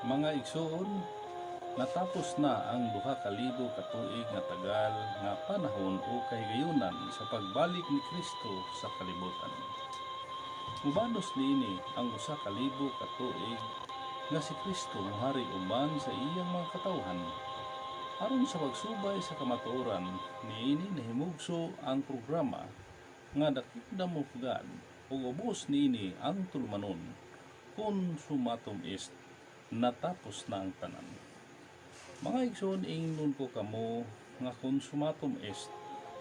Mga igsoon, natapos na ang 2,000 ka tuig nga tagal nga panahon o kahigayunan sa pagbalik ni Kristo sa kalibutan. Mubanos niini ang 1,000 ka tuig nga si Kristo mohari uban sa iyang mga katawhan. Aron sa pagsubay sa kamatuoran, niini nahimugso ang programa nga The Kingdom of God ug ubos niini ang tulumanon. Consumatum est, natapos na ang tanan. Mga igsoon, ingnon ko kamo nga consumatum est,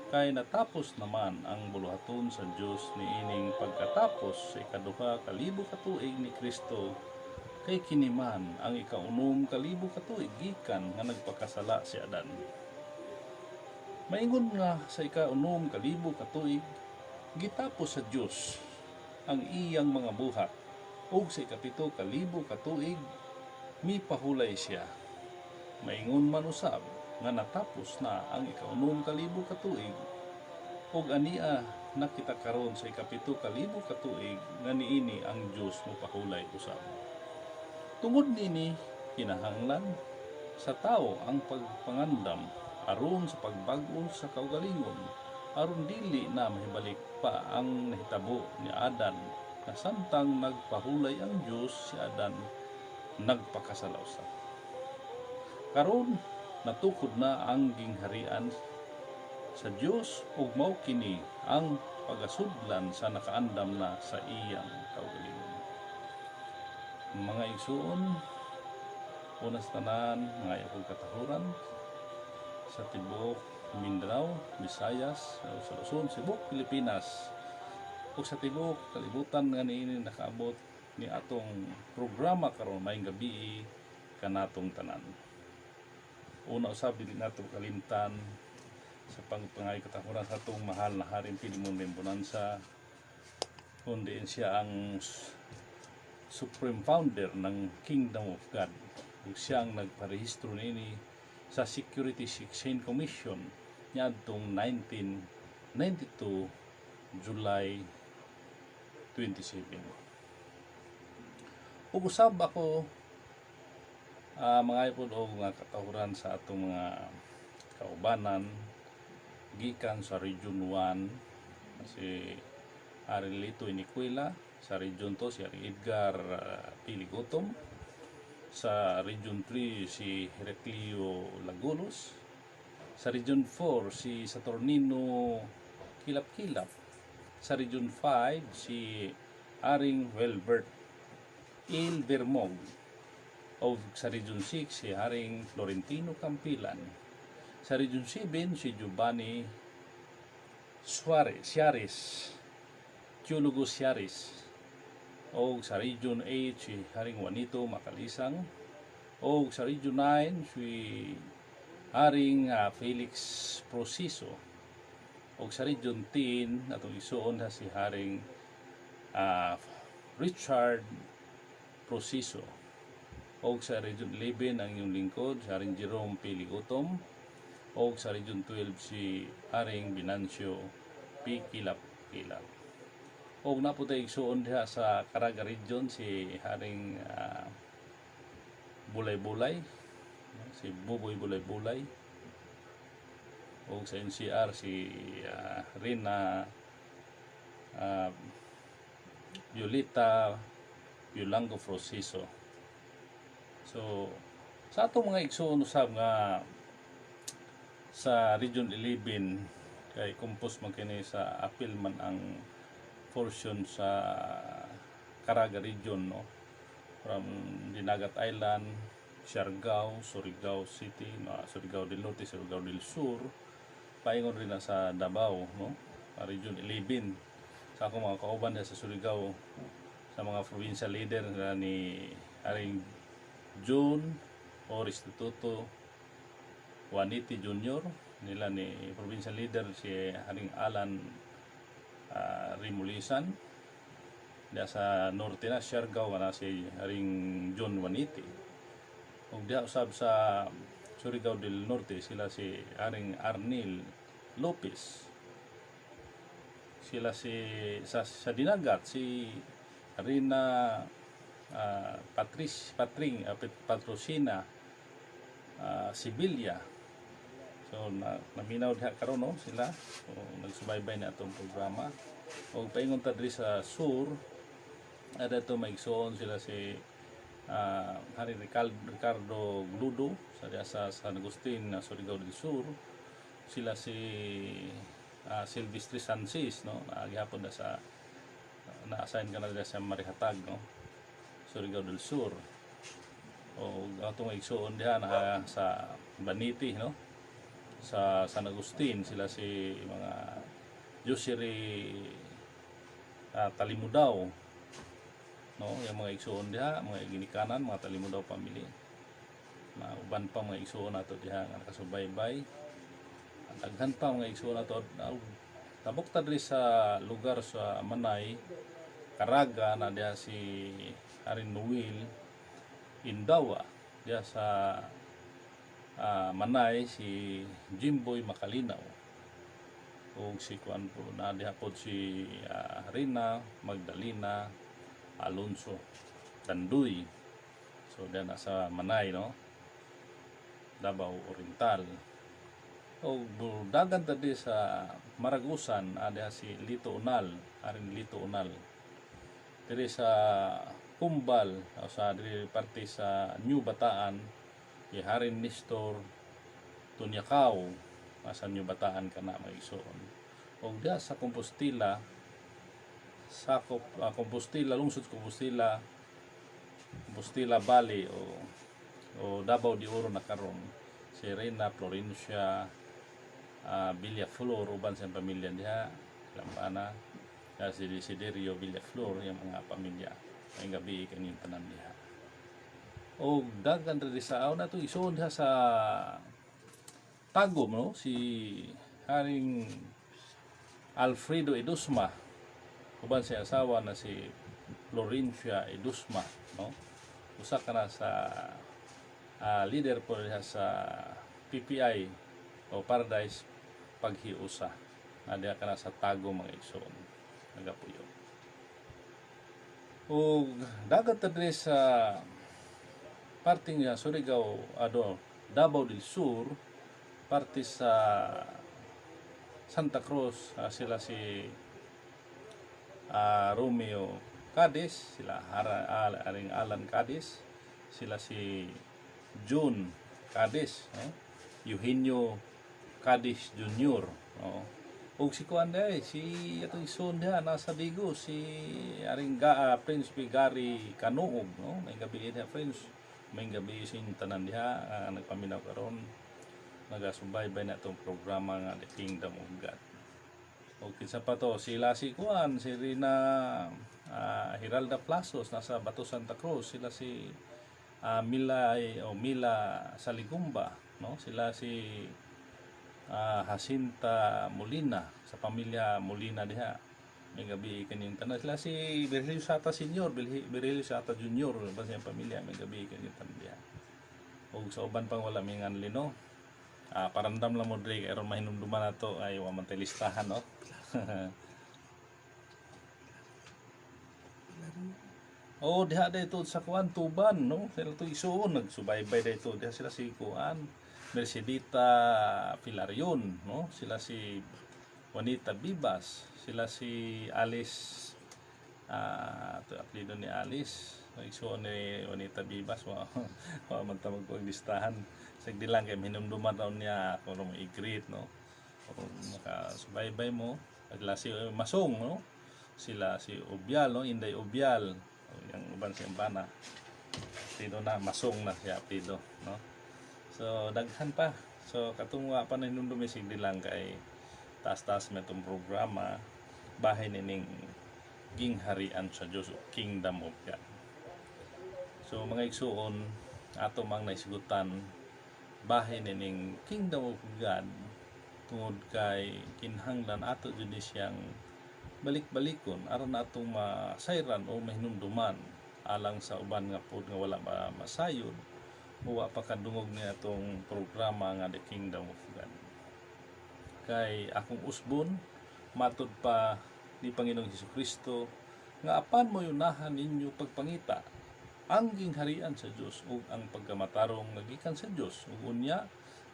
kay natapos naman ang buluhaton sa Dios niining pagkatapos sa 2,000 ka tuig ni Kristo, kay kiniman ang 6,000 ka tuig gikan nga nagpakasala si Adan. Maingon nga sa 6,000 ka tuig gitapos sa Dios ang iyang mga buhat, ug sa 7,000 ka tuig mipahulay siya. Maingon man usab nga natapos na ang 6,000 ka tuig, ug ania nakita karon sa 7,000 ka tuig nga niini ang Dios mopahulay usab. Tungod nini kinahanglan sa tao ang pagpangandam aron sa pagbag-o sa kaugalingon, aron dili na mahibalik pa ang nahitabo ni Adan na samtang nagpahulay ang Dios si Adan nagpakasala usab. Karon natukod na ang gingharian sa Dios ug mao kini ang pagasudlan sa nakaandam na sa iyang kaugalingon. Mga igsoon, una sa tanan, mga akong katahuran sa tibuok Mindanao, Visayas, sa Luzon, Cebu, Pilipinas. Ug sa tibuok kalibutan nga niini nakaabot ni atong programa karon maayong gabi kanatong tanan. Una usab dili nato kalimtan sa pangpangay katahuran sa atong mahal na Haring Pilimon Bonanza, kundi siya ang supreme founder ng Kingdom of God. Ug siya ang nagparehistro nini sa Securities Exchange Commission niadtong 1992 July 27. Ug usab ako mga ipod og mga katahuran sa atong mga kaubanan gikan sa Region 1 si Ari Lito Iniquila, sa Region 2 si Ari Edgar Piligotom, sa Region 3 si Heraclio Lagulos, sa Region 4 si Saturnino Kilap-Kilap, sa Region 5 si Aring Welbert Il Bermog, o sa Region 6 si Haring Florentino Campilan, sa Region 7 si Giovanni Ciares, Teologo Ciares, o sa Region 8 si Haring Juanito Macalisang, o sa Region 9 si Haring Felix Prosiso, o sa Region 10 atong isuon si Haring Richard Prosiso, o sa Region 11 ang inyong lingkod si Haring Jerome Piligotom, o sa Region 12 si Haring Binancio P. Kilap-Kilap. O naputay igsuon diha sa Caraga Region si Haring Bulay-Bulay, si Buboy Bulay-Bulay, o sa NCR si Rina Violeta Yolango Frosiso. So sa atong mga igsuon usab nga sa Region 11 kay compose man kini sa apil man ang portion sa Caraga Region, no, from Dinagat Island, Siargao, Surigao City, Surigao del Norte, Surigao del Sur, paingon rin na sa Davao, no, Region 11. Sa akong mga kauban sa Surigao, sa mga provincial leader na ni Haring June o Restituto Juaniti Jr., nila ni provincial leader si Haring Alan Rimulisan. Diya sa norte na Siargao na si Haring John Juaniti. Ug diya usab sa Surigao del Norte sila si Haring Arnil Lopez. Sila si sa Dinagat si Rina Patrocina Sibilia. So naminaw diha karon, no, sila. So nagsubaybay na atong programa. O paingon ta diri sa sur, ada to maigsoon sila si Hari Ricardo Gludo sa San Agustin, Surigao del Sur. Sila si Silvestre Sansis, no, gihapon na sa na-assign ka na sa Marihatag, no, Surigao del Sur. O atong igsoon diha na sa Baniti, no, sa San Agustin, sila si mga Yusiri Talimudaw, no, yung mga igsuon diha, mga ginikanan, mga Talimudaw family. Uban pa mga igsuon nato diha nga nakasubaybay. Daghan pa mga igsuon nato. Tabok ta diri sa lugar sa Manay, Caraga, na diha si Haring Noel Indawa, diha sa Manay si Jimboy Makalinaw, o si kuan po na diha pod si Rina Magdalena Alonso Tanduy. So diha na sa Manay, no, Davao Oriental. O dagan tadi sa Maragusan diha si Lito Unal, Haring Lito Unal. Diri sa Kumbal, o sa diri parte sa New Bataan, Haring Nestor Tunyakaw, sa New Bataan kana maigsoon. O diha sa Compostela, Compostela, lungsod Compostela Valley o Davao de Oro na karon, si Reyna Florencia Villaflor uban sa pamilya diha Lampana si Desiderio Villaflor yung mga pamilya ay gabi kaning tanan diha o daghan diri sa aw na to ison diha sa Tagum no si Haring Alfredo Edusma uban sa asawa na si Florencia Edusma no usa ka na sa leader po diha sa PPI o Paradise Paghiusa na diha ka na sa Tagum mga igsoon nagapuyo o dagat ta diri sa parting Surigao Davao del Sur parte sa Santa Cruz sila si Romeo Cadiz sila Aring Alan Cadiz sila si June Cadiz Eugenio Cadiz Jr. O si kuan day si atong ison diha nasa Digo si Aring Prince Gary Kanuog no may gabi diha Prince may gabi sin tanan diha nagpaminaw karon nagasubaybay na itong programa nga The Kingdom of God. O kinsa pa to sila si kuan si Rina Hiralda Plasos nasa Bato Santa Cruz sila si Mila Saligumba no sila si Jacinta Molina sa pamilya Molina diha may gabi kaning tanan sila si Virgilio Sata Senior Virgilio Sata Junior ba siyang pamilya may gabi kaning tanan diha og sa uban pang wala mingan lino parandam lang mo dre aron mahinumduman nato ay wa man listahan no oh diha dayto sa kuan Tuban no sila to isuon nagsubaybay dayto diha sila si kuan Mercedita Filarion no sila si Juanita Bibas sila si Alice to apelyido ni Alice isuon ni Juanita Bibas wa man ta magpaglistahan sagdi lang kay hinumduman raw niya kung mo i-greet no makasubaybay mo sila si Masong no sila si Obial no Inday Obial yung uban siyang bana sino na Masong na siya apelyido no so daghan pa so katong pa na hinumdumi sigdi lang kay taas-taas na itong programa bahay nining gingharian sa Diyos o Kingdom of God. So mga igsuon ato mang naisigutan bahay nining Kingdom of God tungod kay kinahanglan ato jud siyang balik-balikon aron atong masayran o mahinumduman alang sa uban nga pod nga wala masayod wa pa kadungog niya itong programa nga The Kingdom of God. Kay akong usbon matud pa ni Panginoong Hesukristo nga apan mo yunahan ninyo pagpangita ang gingharian sa Dios ug ang pagkamatarong nagikan sa Dios ug unya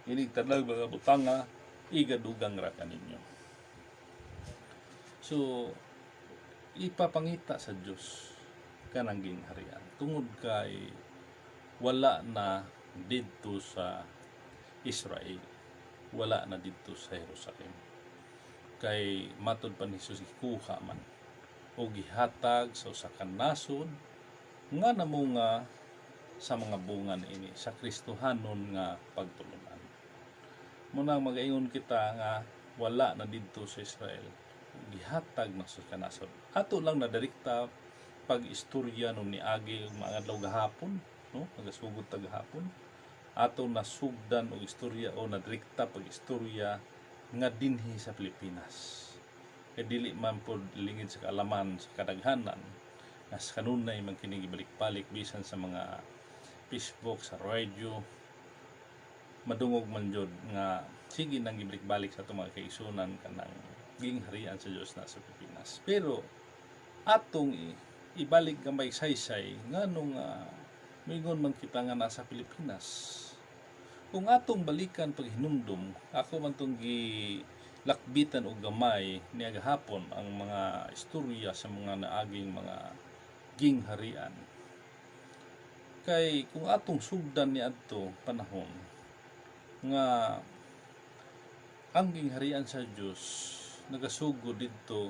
inig tadlag mga butanga igadugang ra kaninyo. So ipapangita sa Dios kanang gingharian tungod kay wala na didto sa Israel wala na didto sa Jerusalem kay matud pa ni Jesus ikuha man o gihatag sa usa ka nasod nga namunga sa mga bungan ini sa Kristohanon nga pagtulunan munang magaingon kita nga wala na didto sa Israel gihatag na sa kanasod ato lang na direkta pag-istorya no ni agi mga adlaw gahapon no nagasugod ta gahapon ato nasugdan og istorya o nadrikta pag-istorya nga dinhi sa Pilipinas kay dili man pod lingid sa kaalaman sa kadaghanan nga sa kanunay man kini gibalik-balik bisan sa mga Facebook sa radio madungog man jud nga sige nang gibalik-balik sa itong mga kaisunan kanang gingharian sa Dios na sa Pilipinas pero atong ibalik gamay saysay nganong mingon man kita nga nasa Pilipinas kung atong balikan pag hinumdum ako man tong gilakbitan og gamay niya gahapon ang mga istorya sa mga naaging mga gingharian kay kung atong sugdan ni adto panahon nga ang gingharian sa Dios nagasugod didto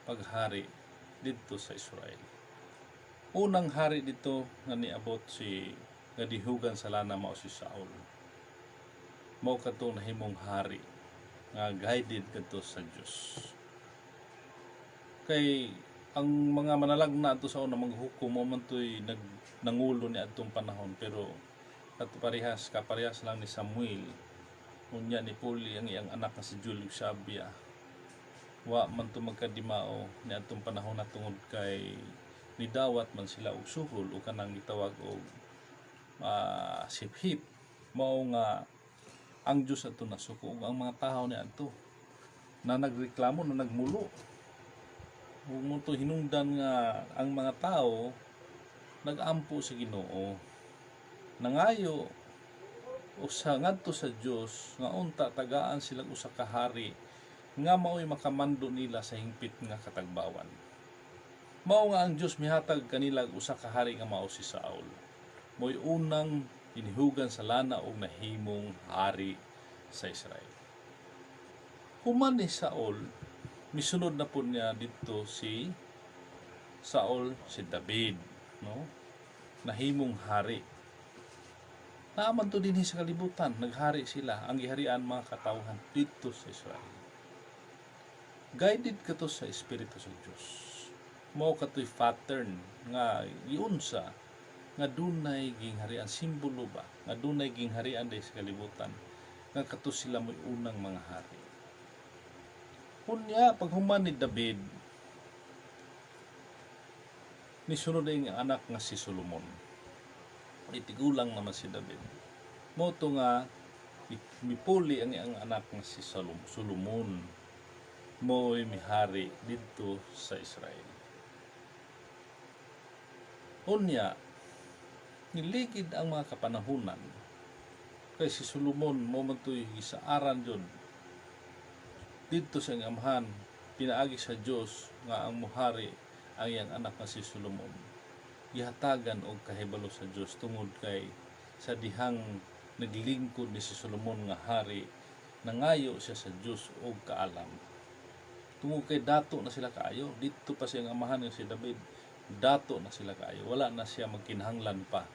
paghari didto sa Israel. Unang hari dito nga niabot si nga dihugan sa lana mao si Saul. Mao kadto nahimong hari nga guided kadto sa Dios. Kay ang mga manalagna ato sa una maghukom mo man to'y nangulo ni adtong panahon, pero at kaparehas lang ni Samuel unya ni Puli ang iyang anak nga si Julio Xabia, wa man to magkadimao ni adtong panahon na tungod kay nidawat man sila og suhol o kanang gitawag og siphip. Mao nga ang Dios ato nasuko ug ang mga tao ni adto na nagreklamo na nagmulo. Ug mo to hinungdan nga ang mga tao nagampo sa Ginoo, nangayo usa ngadto sa Dios nga unta tagaan sila usa ka hari nga mao'y makamando nila sa hingpit nga katagbawan. Mao nga ang Dios mihatag kanila usa ka hari nga mao si Saul. Mo'y unang inihugan sa lana og nahimong hari sa Israel. Human ni Saul, misunod na po niya dito si Saul, si David, no? Nahimong hari. Naaman to din sa kalibutan, naghari sila, ang giharian mga katawhan dito sa Israel. Guided ka to sa Espiritu sa Diyos. Mao kato'y pattern nga giunsa nga dunay gingharian, simbolo ba nga dunay gingharian dahil sa kalibutan nga kato sila mo'y unang mga hari. Unya paghuman ni David, nisunod ang anak nga si Solomon. Itigulang naman si David. Moto nga mipuli ang anak nga si Solomon. Mo'y mihari dito sa Israel. Unya niligid ang mga kapanahunan kay si Solomon mo man to'y isaaran yun dito sa amahan, pinaagi sa Dios nga ang muhari ang iyang anak nga si Solomon. Gihatagan og kahibalo sa Dios tungod kay sa dihang naglingkod ni si Solomon nga hari, nangayo siya sa Dios og kaalam. Tungod kay dato na sila kaayo, dito pa siyang amahan nga si David, dato na sila kaayo, wala na siya magkinahanglan pa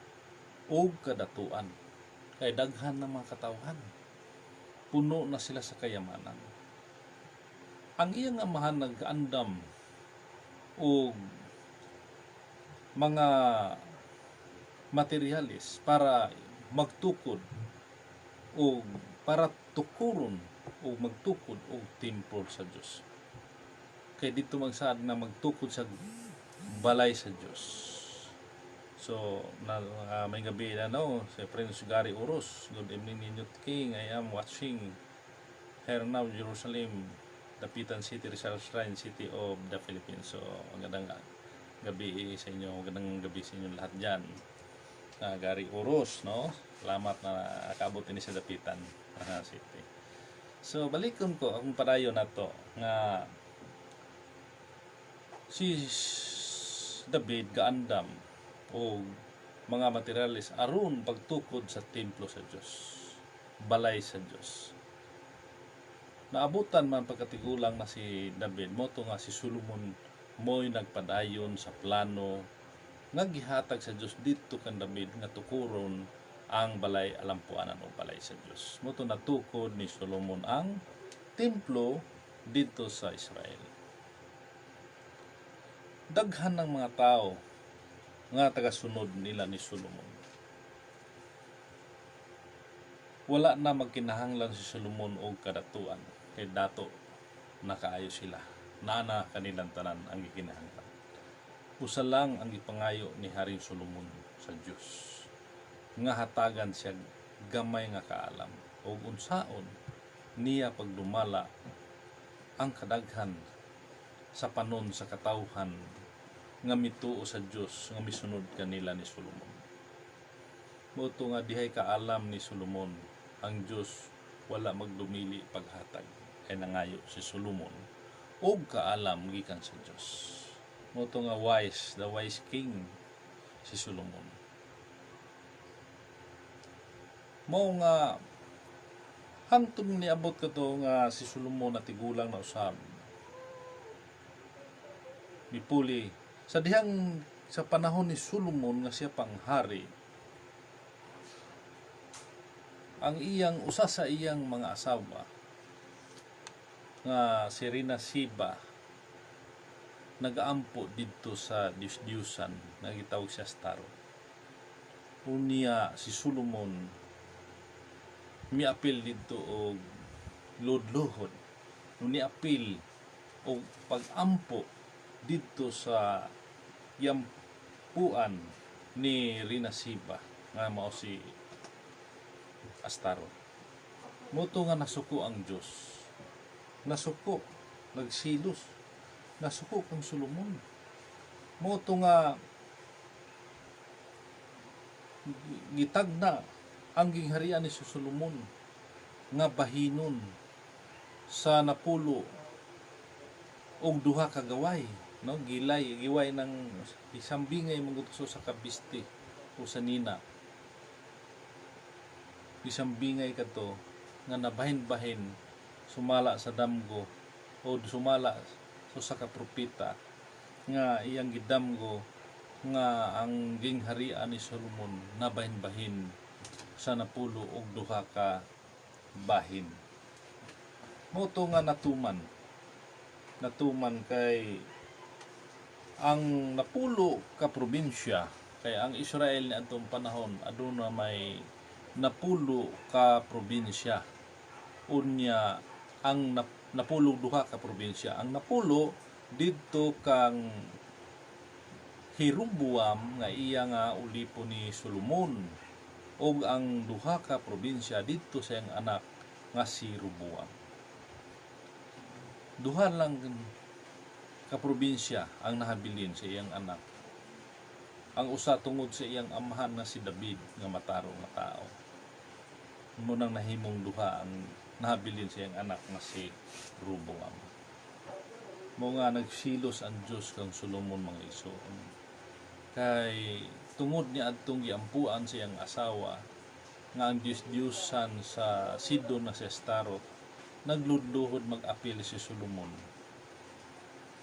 og kadatuan. Kay daghan na mga katawhan, puno na sila sa kayamanan. Ang iyang amahan nag-andam o mga materialis para magtukod o para tukuron o magtukod o templo sa Diyos. Kaya dito magsaad na magtukod sa balay sa Diyos. So, may gabi na si Prince Gary Uros. Good evening, Ninyot King. I am watching here now, Jerusalem, Dapitan City, Rizal Shrine, City of the Philippines. So, magandang gabi sa inyo, magandang gabi sa inyo lahat dyan. Gary Uros, no? Salamat na nakaabot din sa Dapitan City. So, balikon ko ang padayon na to nga si David gaandam o mga materialis aron pagtukod sa templo sa Diyos, balay sa Diyos. Naabutan man pagkatigulang na si David, moto nga si Solomon mo'y nagpadayon sa plano nga gihatag sa Diyos dito kan David nga tukuron ang balay alampuanan o balay sa Diyos. Moto natukod ni Solomon ang templo dito sa Israel. Daghan ng mga tao nga tagasunod nila ni Solomon. Wala na magkinahanglan si Solomon og kadatuan kay dato nakaayo sila. Nana kanilang tanan ang gikinahanglan. Usa lang ang gipangayo ni Haring Solomon sa Dios nga hatagan siya gamay nga kaalam ug unsaon niya pagdumala ang kadaghan sa panon sa katawhan nga mituo sa Dios nga misunod kanila ni Solomon. Moto nga dihay kaalam ni Solomon, ang Dios wala magdumili paghatag kay nangayo si Solomon og kaalam gikan sa Dios. Moto nga wise, the wise king si Solomon. Mao nga hangtod niabot kato nga si Solomon natigulang na usab. Mipuli sa dihang sa panahon ni Solomon nga siya pang hari, ang iyang usa sa iyang mga asawa nga si Rina Siba nagaampo didto sa Dios-Diosan nga gitawag siya Astaro. Unya si Solomon miapil didto og lodlohon. Niapil og pag-ampo didto sa yampuan ni Rina Siba nga mao si Astaro. Moto nga nasuko ang Dios. Nasuko, nagsilos. Nasuko kang Solomon. Moto nga gitagna ang gingharian ni Solomon nga bahinon sa napulo og duha ka gaway, no? Giway ng isang bingay mangutuso sa kabiste o sa nina. Isang bingay kadto nga nabahin-bahin sumala sa damgo o sumala sa kapropeta nga iyang gidamgo nga ang gingharian ni Solomon nabahin-bahin sa napulo og duha ka bahin. Moto nga natuman kay ang napulo ka probinsya, kay ang Israel ni atong panahon aduna may napulo ka probinsya. Unya ang napulo duha ka probinsya. Ang napulo didto kang Jeroboam nga iya nga ulipo ni Solomon, og ang duha ka probinsya didto sa iyang anak nga si Roboam. Duha lang ka probinsya ang nahabilin sa iyang anak. Ang usa tungod sa iyang amahan nga si David nga matarong nga tao. Munang nahimong duha ang nahabilin sa iyang anak nga si Roboam. Mo nga nagsilos ang Dios kang Solomon mga igsoon. Kay tungod niya adtong giampuan sa iyang asawa nga ang Dios-Diosan sa Sidon na si Astarot, nagludluhod mag-apil si Solomon.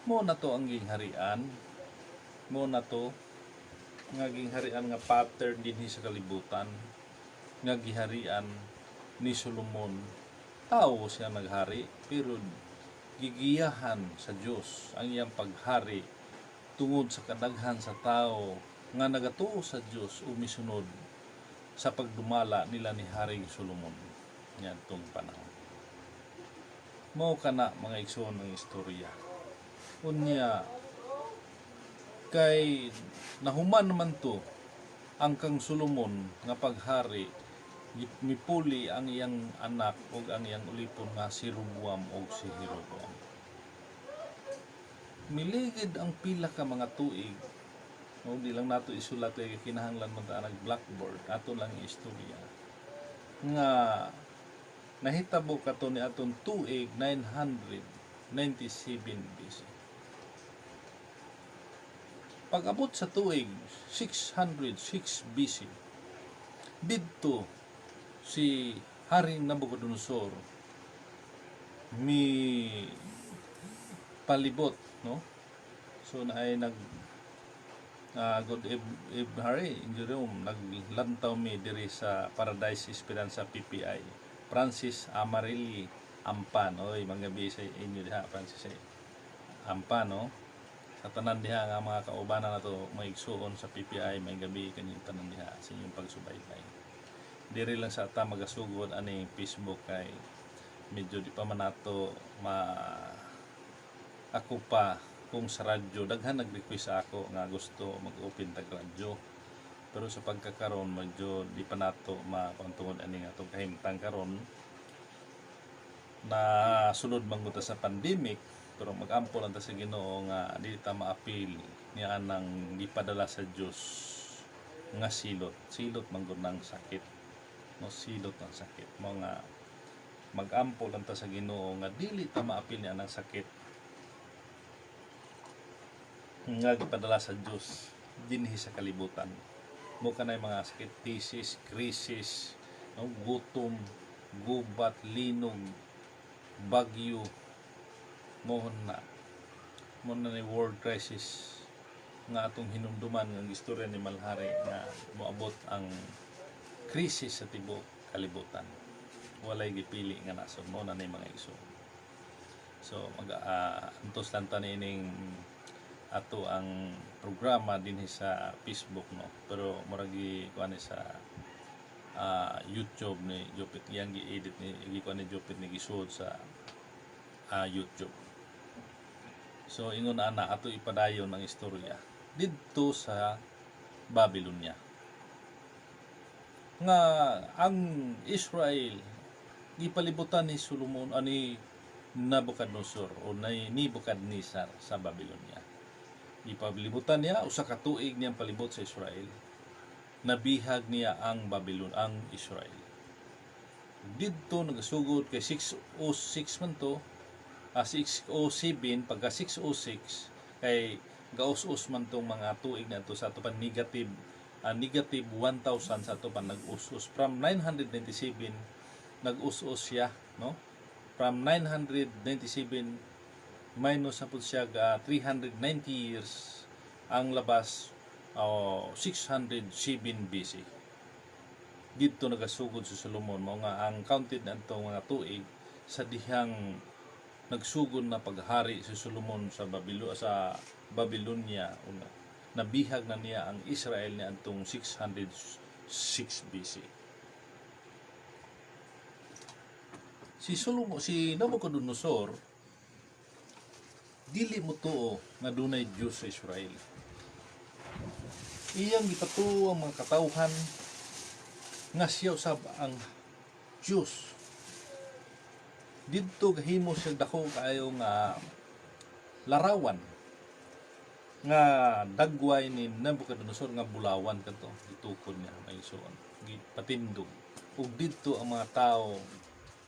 Mo na to ang gingharian, mo na to nga gingharian nga pattern dinhi sa kalibutan nga giharian ni Solomon. Tao siya naghari, pero gigiyahan sa Dios ang iyang paghari tungod sa kadaghan sa tao nga nagatuo sa Dios o misunod sa pagdumala nila ni Haring Solomon ngadtong panahon. Mao kana mga igsoon ng istorya. Unya kay nahuman naman to ang kang Solomon nga paghari, mipuli ang iyang anak o ang iyang ulipon nga si Roboam o si Jeroboam. Miligid ang pila ka mga tuig, no, di lang nato isulat kay kinahanglan man ta nag blackboard ato lang istorya nga nahitabo kato ni aton tuig 997 BC. Pag-abot sa tuig 606 BC, didto si Haring Nabucodonosor mi palibot, no? So na ay good evening Hari Jerome naglantaw mi diri sa Paradise Esperanza PPI. Francis Amarilli Ampan, oy manggabi sa inyo diha Francis Ampan, no? Sa tanan diha nga mga kaubanan nato maigsuon sa PPI may gabi kanyang tanan diha sa inyong pagsubaybay. Diri lang sa ta magasugod ani Facebook kay medyo di pa man nato ako pa kung sa radyo daghan nag-request ako nga gusto mag-open tag radyo, pero sa pagkakaron medyo di pa nato makontungod ani nga tong kahimtang karon na sunod manguta sa pandemic, pero mag-ampo lang ta sa Ginoo nga di ta maapil niya nang gipadala sa Dios nga silot manggod ng sakit, no, silot ng sakit mo nga mag-ampo lang ta sa Ginoo nga dili ta maapil niya ng sakit nga gipadala sa Dios dinhi sa kalibutan. Mo kanay mga sakit, thesis, krisis, no, gutom, gubat, linog, bagyo, mo na ni world crisis nga atong hinumduman ang istorya ni Malhari nga moabot ang krisis sa tibuok kalibutan. Walay gipili nga nasod mo na ni mga igsoon. So antos lang ta nining ato ang programa din sa Facebook, no, pero muragi kuan sa YouTube ni Jopit yang gi-edit ni kuan ni Jopit ni gisud sa YouTube. So ingon ana ato ipadayon ang istorya didto sa Babylonia nga ang Israel gipalibutan ni Solomon ani Nabucodonosor o ni Nebuchadnezzar sa Babylonia. Ipalibutan niya usa ka tuig niyang palibot sa Israel. Nabihag niya ang Babylon, ang Israel. Didto nagasugod kay 606 man to, 607 pagka 606 kay gaus-us man tong mga tuig na to sa ato pa negative 1000 sa ato pa nag-us-us from 997 nag-us-us siya, no, from 997 minus na po siya 390 years ang labas 607 BC. Dito nagasugod si Solomon mao nga ang counted na itong mga tuig sa dihang nagsugod na paghari si Solomon sa Babylonia. Nabihag na niya ang Israel ni antong 606 BC. Si Nabucodonosor dili mo tuo nga dunay Diyos sa Israel. Iyang gipatuo ang mga katawhan nga siya usab ang Diyos. Didto gahimo siya dako kaayo nga larawan nga dagway ni Nabucodonosor nga bulawan kadto gitukod niya may suon gipatindog ug didto ang mga tawo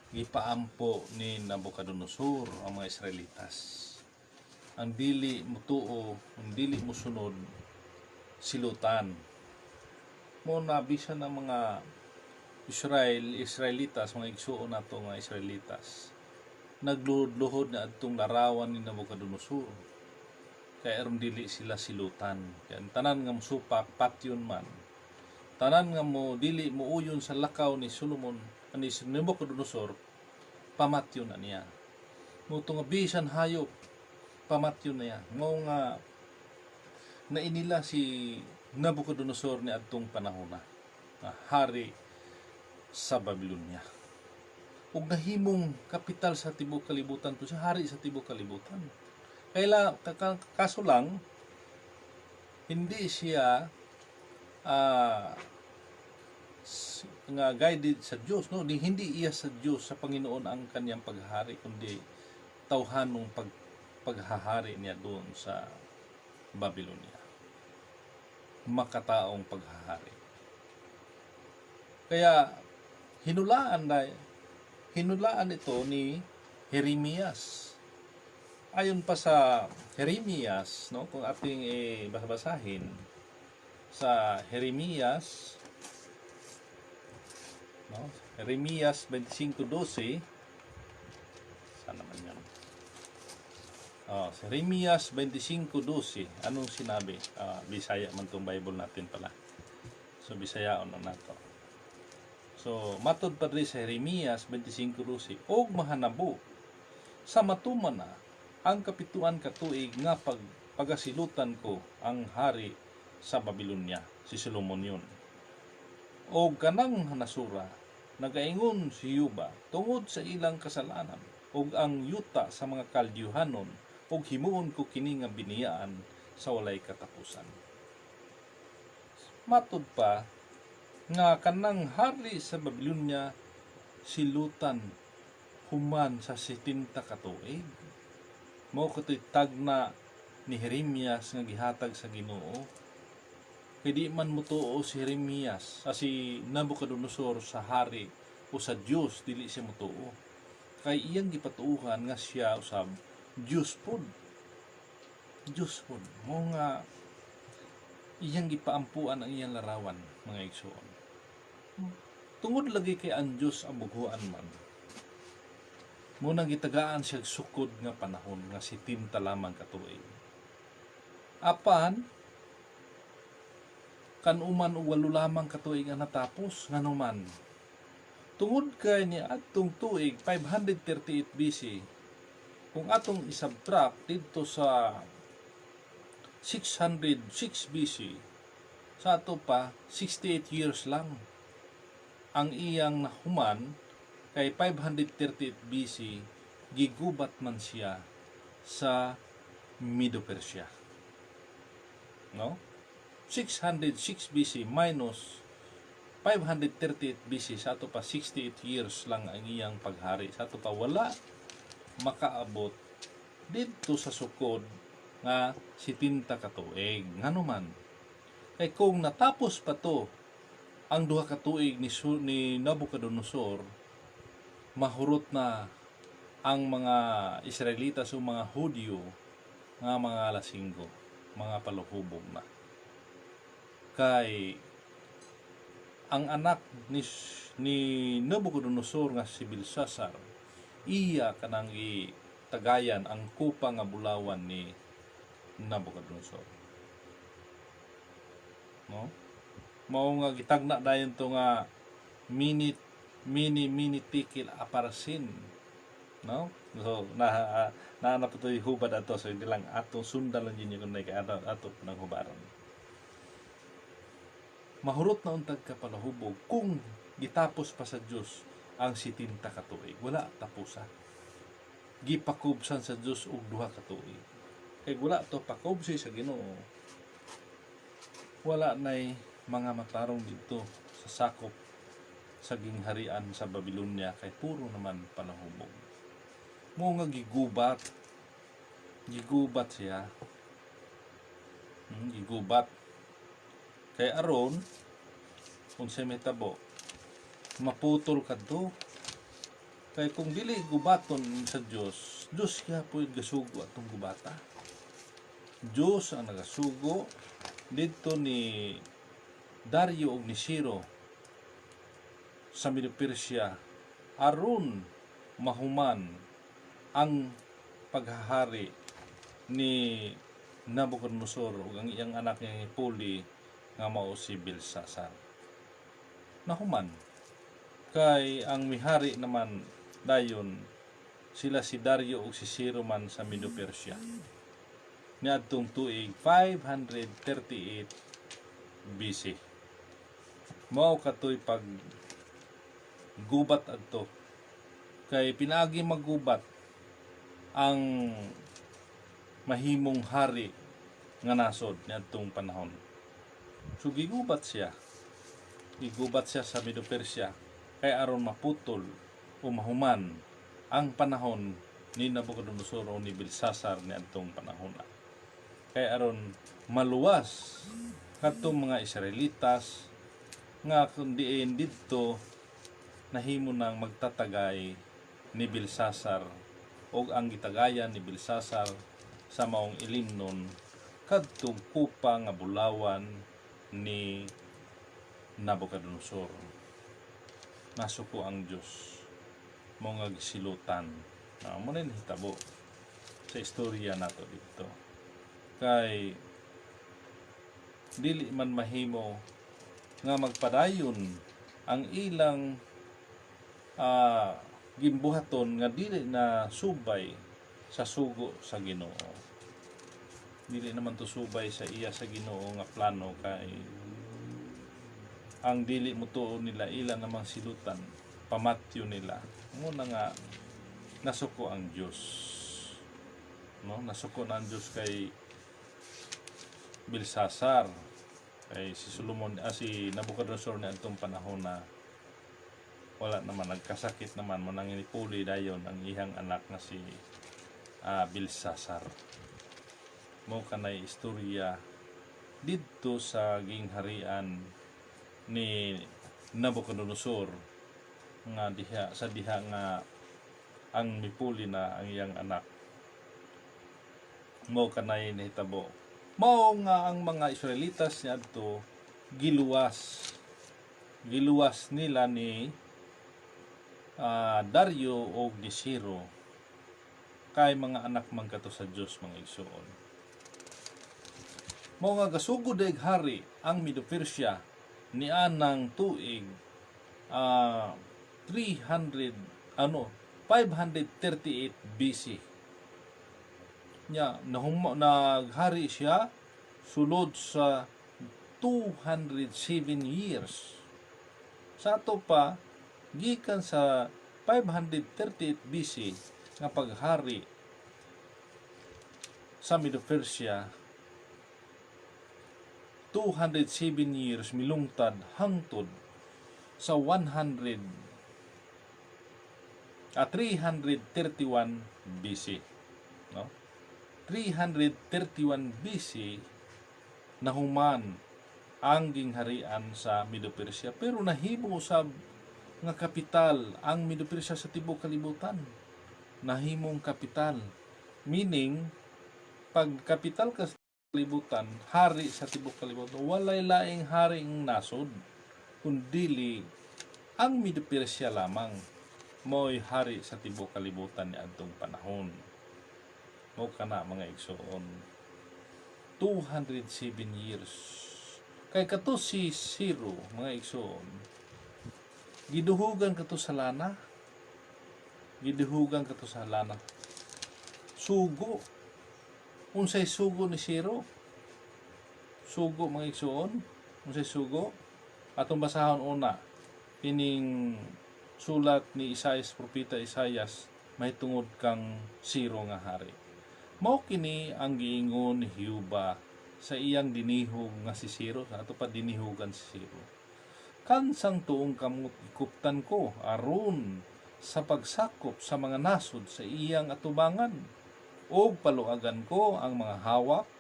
gipaampo ni Nabucodonosor ang mga Israelitas. Ang dili mutuo, ang dili musunod silutan. Mo nabisan ang mga Israelitas, mga igsuon nato nga Israelitas. Nagluhod na adtong larawan ni Nabucodonosor. Kaya aron dili sila silutan. Kaya tanan nga musupak patyon man. Tanan nga mo dili muuyon sa lakaw ni Solomon ani si Nabucodonosor, pamatyon na niya. Mo nga bisan hayop pamatyon na niya. Mo nga nainila si Nabucodonosor ni adtong panahon na hari sa Babylonia. Ug nahimong kapital sa tibuok kalibutan to siya, hari sa tibuok kalibutan. Kaya kaso lang hindi siya nga guided sa Diyos, no? Hindi iya sa Diyos sa Panginoon ang kanyang paghahari, kundi tawhanong paghahari niya doon sa Babylonia. Makataong paghahari. Kaya hinulaan ito ni Jeremias. Ayon pa sa Jeremias, no, kung ating basahin sa Jeremias, no, Jeremias 25:12, saan naman yan? Jeremias 25:12, anong sinabi? Bisaya man tong Bible natin pala. So Bisayaon na nato. So matod pa rin sa Jeremias 25:12, og mahanabo sa matuman na ang kapituan katuig nga pagasilutan ko ang hari sa Babylonia, si Solomon yun. O kanang nasura, nagaingon si Yuba tungod sa ilang kasalanan, og ang yuta sa mga Kaldyuhanon, og himuon ko kini nga biniyaan sa walay katapusan. Matod pa, nga kanang hari sa Babylonia, silutan human sa 70 katuig. Mao katoy tagna ni Jeremias nga gihatag sa Ginoo. Kay di man mutuo si Jeremias si Nabucodonosor sa hari o sa Dios, dili siya mutuo. Kay iyang gipatuuhan nga siya usab Dios pod. Dios pod. Mao nga iyang gipaampuan ang iyang larawan, mga igsoon. Tungod lagi kay ang Dios ang buguan man, munang gitagaan siya sukod nga panahon nga 70 lamang katuig. Apan kanuman og 8 lamang katuig ang natapos nganuman. Tungod kay ni adtong tuig 538 BC kung atong isubtract dito sa 606 BC, sa ato pa 68 years lang ang iyang nahuman, kay 538 BC gigubat man siya sa Medo-Persia. No? 606 BC minus 538 BC, sa ato pa 68 years lang ang iyang paghari. Sa ato pa wala makaabot dito sa sukod nga 70 ka tuig. Ngano man, kay kung natapos pa to ang 2 ka tuig ni Nabucodonosor, mahurot na ang mga Israelitas o mga Hudyo nga mga lasinggo, mga paluhubog na. Kay ang anak ni Nabucodonosor nga si Belshazzar, iya kanang itagayan ang kupa nga bulawan ni Nabucodonosor. No? Mao nga gitagna dayon to nga mini tikil aparsin. No? So na po to'y hubad ato, so hindi lang ato sundan lang yun yung ato ng hubaran. Mahurot na untag ka palahubog kung gitapos pa sa Diyos ang 70 ka tuig. Wala tapusan. Gipakubsan sa Diyos og 2 ka tuig. Kay wala to pakubsi sa Ginoo. Wala nay mga matarong dito sa sakop sa gingharian sa Babylonia, kay puro naman palahubog. Mo nga gigubat siya. Gigubat. Kay aron kung sa metabo maputol kadto. Kay kung dili gubaton sa Dios kaya po gasugo atong gubata. Dios ang nagasugo dito ni Dario ug ni Ciro sa Medo-Persia aron mahuman ang paghahari ni Nabucodonosor ug ang iyang anak nga Puli nga mao si Belshazzar. Nahuman kay ang mihari naman dayon sila si Dario ug si Ciro man sa Medo-Persia. Niadtong tuig 538 BC. Mao katoy pag gubat adto. Kay pinaagi maggubat ang mahimong hari nga nasod niadtong panahon. So gigubat siya sa Medo-Persia kay aron maputol o mahuman ang panahon ni Nabucodonosor o ni Belshazzar niadtong panahon. Kay aron maluwas kadtong mga Israelitas nga kundiin didto nahimo nang magtatagay ni Belshazzar o ang gitagayan ni Belshazzar sa maong ilimnon kadtong kupa nga bulawan ni Nabucodonosor. Nasuko ang Dios mo nga gisilutan. Mo na hitabo sa istorya nato dito. Kay dili man mahimo nga magpadayon ang ilang gimbuhaton nga dili na subay sa sugo sa Ginoo. Dili naman to subay sa iya sa Ginoo nga plano, kay ang dili mo tuon nila ila namang silutan, pamatyo nila. Muna nga nasuko ang Dios. No, nasuko na ang Dios kay Belshazzar, kay si si Nabucodonosor na atong panahon na wala naman, nagkasakit naman mo nang inipuli dayon ang ihang anak na si Belshazzar. Mo kanay istorya didto sa gingharian ni Nabucodonosor nga diha nga ang mipuli na ang iyang anak. Mo kanay nahitabo. Mao nga ang mga Israelitas niadto giluwas nila ni Dario o ni Ciro kay mga anak man kato sa Dios, mga igsoon. Mao nga gasugod daig hari ang Medo-Persia ni anang tuig 538 BC naghari siya sulod sa 207 years. Sa ato pa, gikan sa 538 BC nga paghari sa Medo-Persia, 207 years milungtad hangtod sa 331 BC. No? 331 BC nahuman ang gingharian sa Medo-Persia, pero nahimo usab nga kapital ang Medo-Persia sa tibuok kalibutan. Nahimong kapital, meaning pag kapital ka sa kalibutan, hari sa tibuok kalibutan, walay laing hari ang nasod kundili ang Medo-Persia lamang mo'y hari sa tibuok kalibutan ni adtong panahon. Mo kana mga igsoon, 207 years. Kay kato si Zero, mga igsoon, giduhugan kato sa lana. Giduhugan kato sa lana. Sugo. Unsay sugo ni Zero? Sugo, mga igsoon. Unsay sugo? Atong basahon una, pining sulat ni Isaias, propeta Isaias, may tungod kang Zero nga hari. Mao kini ang giingon ni Hiuba sa iyang dinihog nga si Zero, sa ato pa dinihogan si Zero. Kansang tuong kamot ikuptan ko aron sa pagsakop sa mga nasod sa iyang atubangan, o paluagan ko ang mga hawak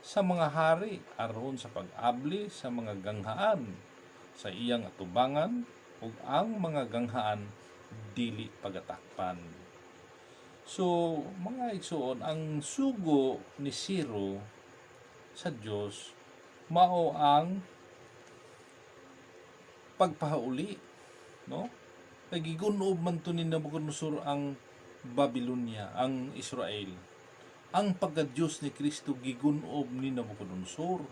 sa mga hari aron sa pag-abli sa mga ganghaan sa iyang atubangan, ug ang mga ganghaan dili pagatakpan. So, mga igsoon, ang sugo ni Zero sa Dios mao ang pagpahauli, no? Nagigunob man to ni Nabucodonosor ang Babylonia, ang Israel. Ang pagka-Diyos ni Kristo gigunob ni Nabucodonosor.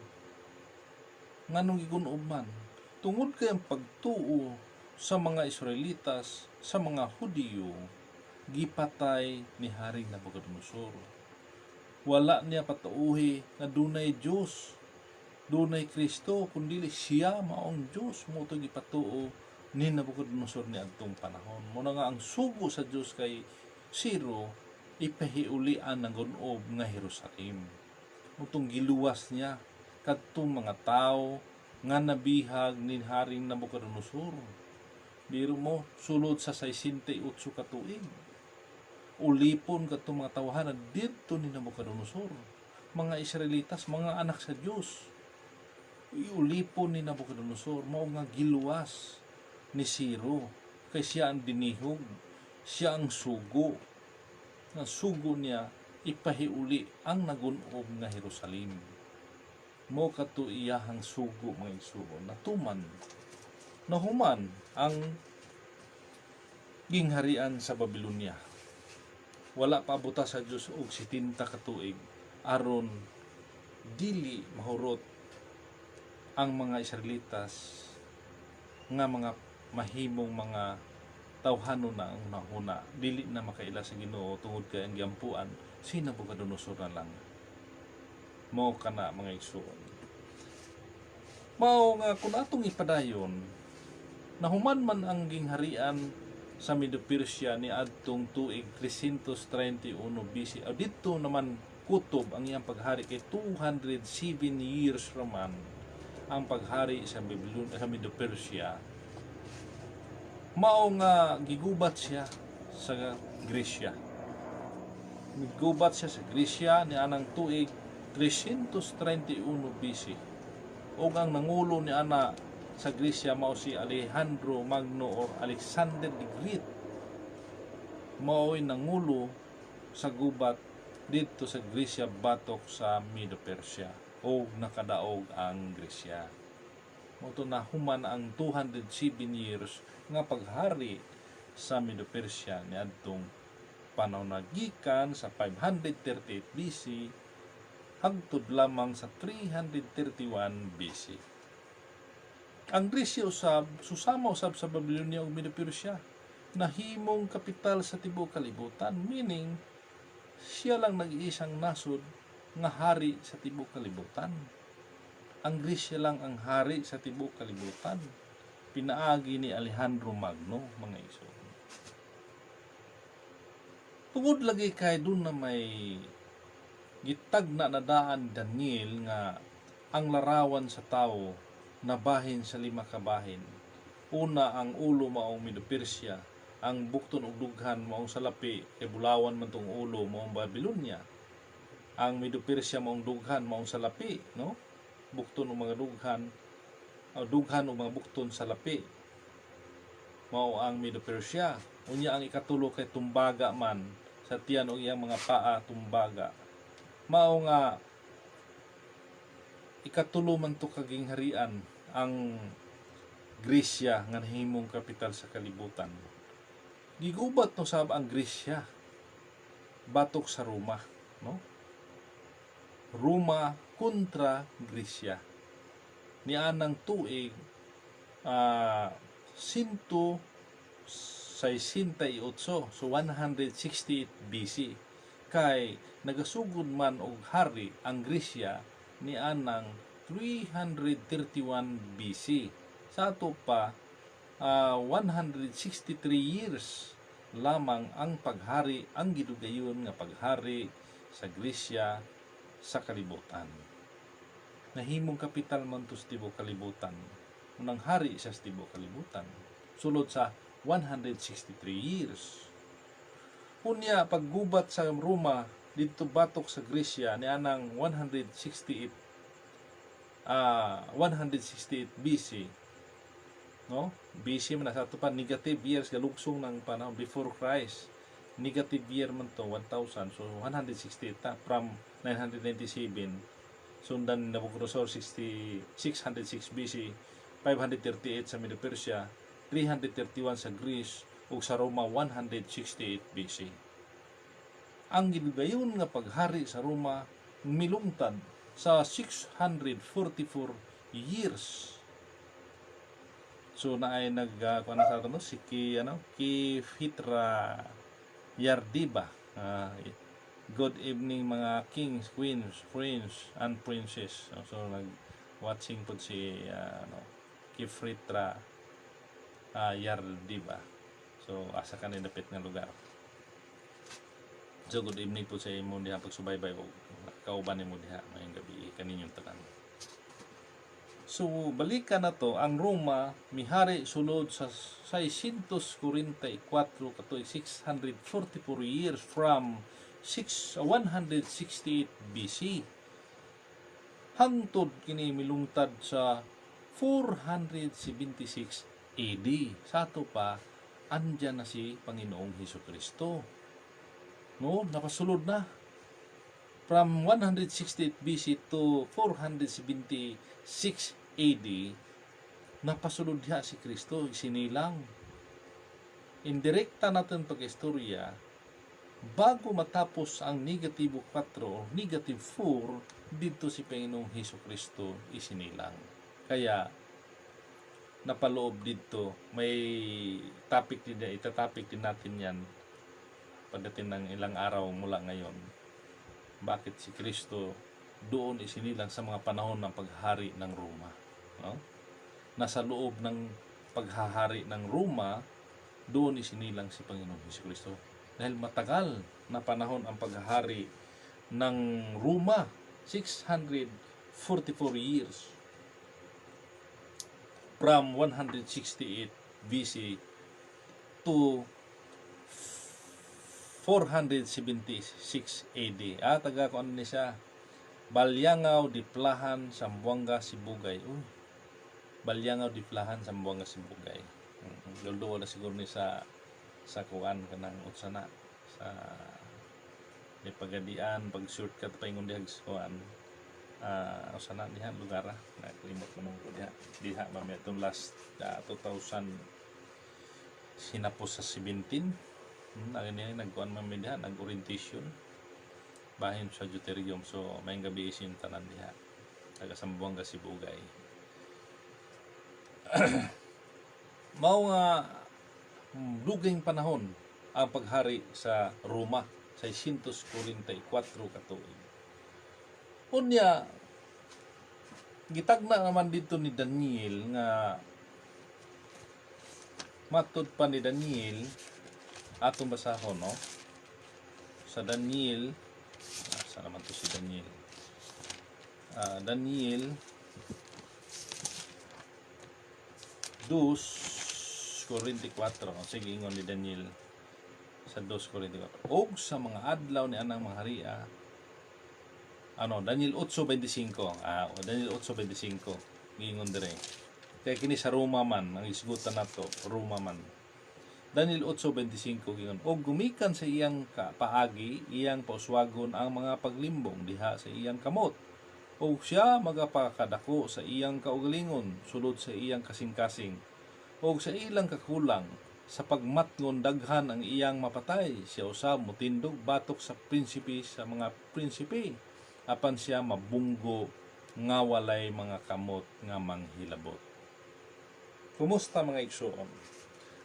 Nganong gigunob man? Tungod kay ang pagtuo sa mga Israelitas, sa mga Hudiyo, gipatay ni Haring Nabucodonosor. Wala niya patuuhi na dunay Diyos, dunay Kristo, kundi siya maong Diyos. Mo ito gipatuo ni Nabucodonosor ni adtong panahon. Muna nga ang sugo sa Diyos kay Zero, ipahiulian ng gunob nga Jerusalem. Mutong giluwas niya kadtong mga tao nga nabihag ni Haring Nabucodonosor. Biro mo, sulod sa 68 katuig. Ulipon kadtong mga tawahan didto ni Nabucodonosor. Mga Israelitas, mga anak sa Dios. Ulipon ni Nabucodonosor, mao nga giluwas ni Zero, kay siya ang dinihog, siya ang sugo. Nga sugo niya ipahiuli ang nagunob nga Jerusalem. Mo kato iyahang sugo, mga igsoon, natuman nahuman ang gingharian sa Babylonia. Wala pa buta sa Dios og 70 katuig aron dili mahurot ang mga Israelitas nga mga mahimong mga tawhanon na ang nahuna, dili na makaila sa Ginoo tungod kay ang giampuan si Nabucodonosor na lang. Mao kana mga igsoon. Mao nga kun atong ipadayon, nahuman man ang gingharian sa Medo-Persia ni adtong tuig 331 BC. Dito naman kutob ang iyang paghari kay 207 years raman ang paghari sa Medo-Persia. Mao nga gigubat siya sa Gresya. Gigubat siya sa Gresya ni anang tuig 331 BC. O ang nangulo ni ana sa Gresya mao si Alejandro Magno or Alexander the Great. Mao'y nangulo sa gubat dito sa Gresya batok sa Medo-Persia o nakadaog ang Gresya. Moto na human ang 207 years nga paghari sa Medo-Persia ni adtong panahon na gikan sa 538 BC hangtod lamang sa 331 BC. Ang Gresya usab susama usab sa Babylonia ug Medo-Persia nahimong kapital sa tibuok kalibutan, meaning siya lang nag-iisang nasod nga hari sa tibuok kalibutan. Ang Grisya lang ang hari sa tibuok kalibutan. Pinaagi ni Alejandro Magno, mga iso. Tungod lagi kay doon na may gitag na nadaan Daniel nga ang larawan sa tao na bahin sa 5 ka bahin. Una, ang ulo maong Medo-Persya, ang bukton ug dughan maong salapi, kay bulawan man tong ulo maong Babylonia. Ang Medo-Persya maong dughan maong salapi, no? Bukton ug mga dughan o mga bukton salapi. Mao ang Medo-Persya. Unya ang ikatulo kay tumbaga man sa tiyan o iyang mga paa tumbaga. Mao nga ikatulo man to kaging harian ang Grisya nga nahimong kapital sa kalibutan. Gigubat no sab ang Grisya batok sa Roma, no? Roma kontra Grisya. Nianang tuig 168, so 168 BC. Kay nagasugod man og hari ang Grisya ni anang 331 BC. Sa ato pa 163 years lamang ang paghari, ang gidugayon nga paghari sa Grisya sa kalibutan. Nahimong kapital man to sa tibuok kalibutan. Unang hari sa tibuok kalibutan. Sulod sa 163 years. Unya paggubat sa Roma dito batok sa Grisya ni anang 168 BC, no? BC man sa ato pa negative years galugsong ng panahon before Christ. Negative year man to 1000, so 168 from 997. Sundan ni Nabucodonosor 606 BC, 538 sa Medo-Persya, 331 sa Greece ug sa Roma 168 BC. Ang gidugayon nga paghari sa Roma milungtad sa 644 years. So naay kuan sa ato si Kifitra Yardiba. Good evening mga kings, queens, prince and princess. So nag-watching po si Kifitra Yardiba. So asa ka dapit nga lugar. So good evening po sa imo diha pagsubaybay o kauban nimo diha mayong gabi kaninyong tanan. So balikan na to, ang Roma mihari sulod sa 644 katoy 644 years from 168 BC. Hangtod kini milungtad sa 476 AD. Sa ato pa andyan na si Panginoong Hesukristo. No, napasulod na. From 168 BC to 476 AD, napasulod diha si Kristo, sinilang. Indirekta natin pag-istorya, bago matapos ang negatibo 4 o negative 4, dito si Panginoong Hesukristo isinilang. Kaya, napaloob dito, may topic din, itatopic din natin yan pagdating ng ilang araw mula ngayon. Bakit si Kristo doon isinilang sa mga panahon ng paghari ng Roma? No? Nasa loob ng paghahari ng Roma, doon isinilang si Panginoong Hesukristo. Dahil matagal na panahon ang paghahari ng Roma, 644 years. From 168 BC to 476 AD. Taga ko ano ni siya? Balyangaw Diplahan, Zamboanga, Sibugay. Balyangaw Diplahan, Zamboanga, Sibugay. Luldo na siguro ni sa kuan kanang utsana sa ni pagadian pag shortcut pa ingon diha kuan usana diha lugar na limot man ko diha ba may itong last 2000 sinapos sa 17. Nagkuhan man diha, nag-orientation bahin sa Deuterium. So may gabi isin tanan diha taga Zamboanga, Sibugay. Mao nga dugay panahon ang paghari sa Roma. 644 ka tuig. Unya gitagna naman dito ni Daniel nga matud pa ni Daniel atong basahon, no? Sa Daniel, saan naman to si Daniel? Daniel 2:44. Sige, ingon ni Daniel sa 2:44. Og sa mga adlaw ni anang mga haria, Daniel 8:25. Daniel 8:25. Giingon dire. Kaya kini sa Roma man, ang isgutan nato, Roma man. Daniel 8:25 gingon, og gumikan sa iyang paagi, iyang pauswagon ang mga paglimbong diha sa iyang kamot. O siya magapakadako sa iyang kaugalingon, sulod sa iyang kasing-kasing. O sa ilang kakulang, sa pagmatngon daghan ang iyang mapatay, siya usab motindog batok sa prinsipe sa mga prinsipe, apan siya mabunggo nga walay mga kamot nga manghilabot. Kumusta mga igsoon?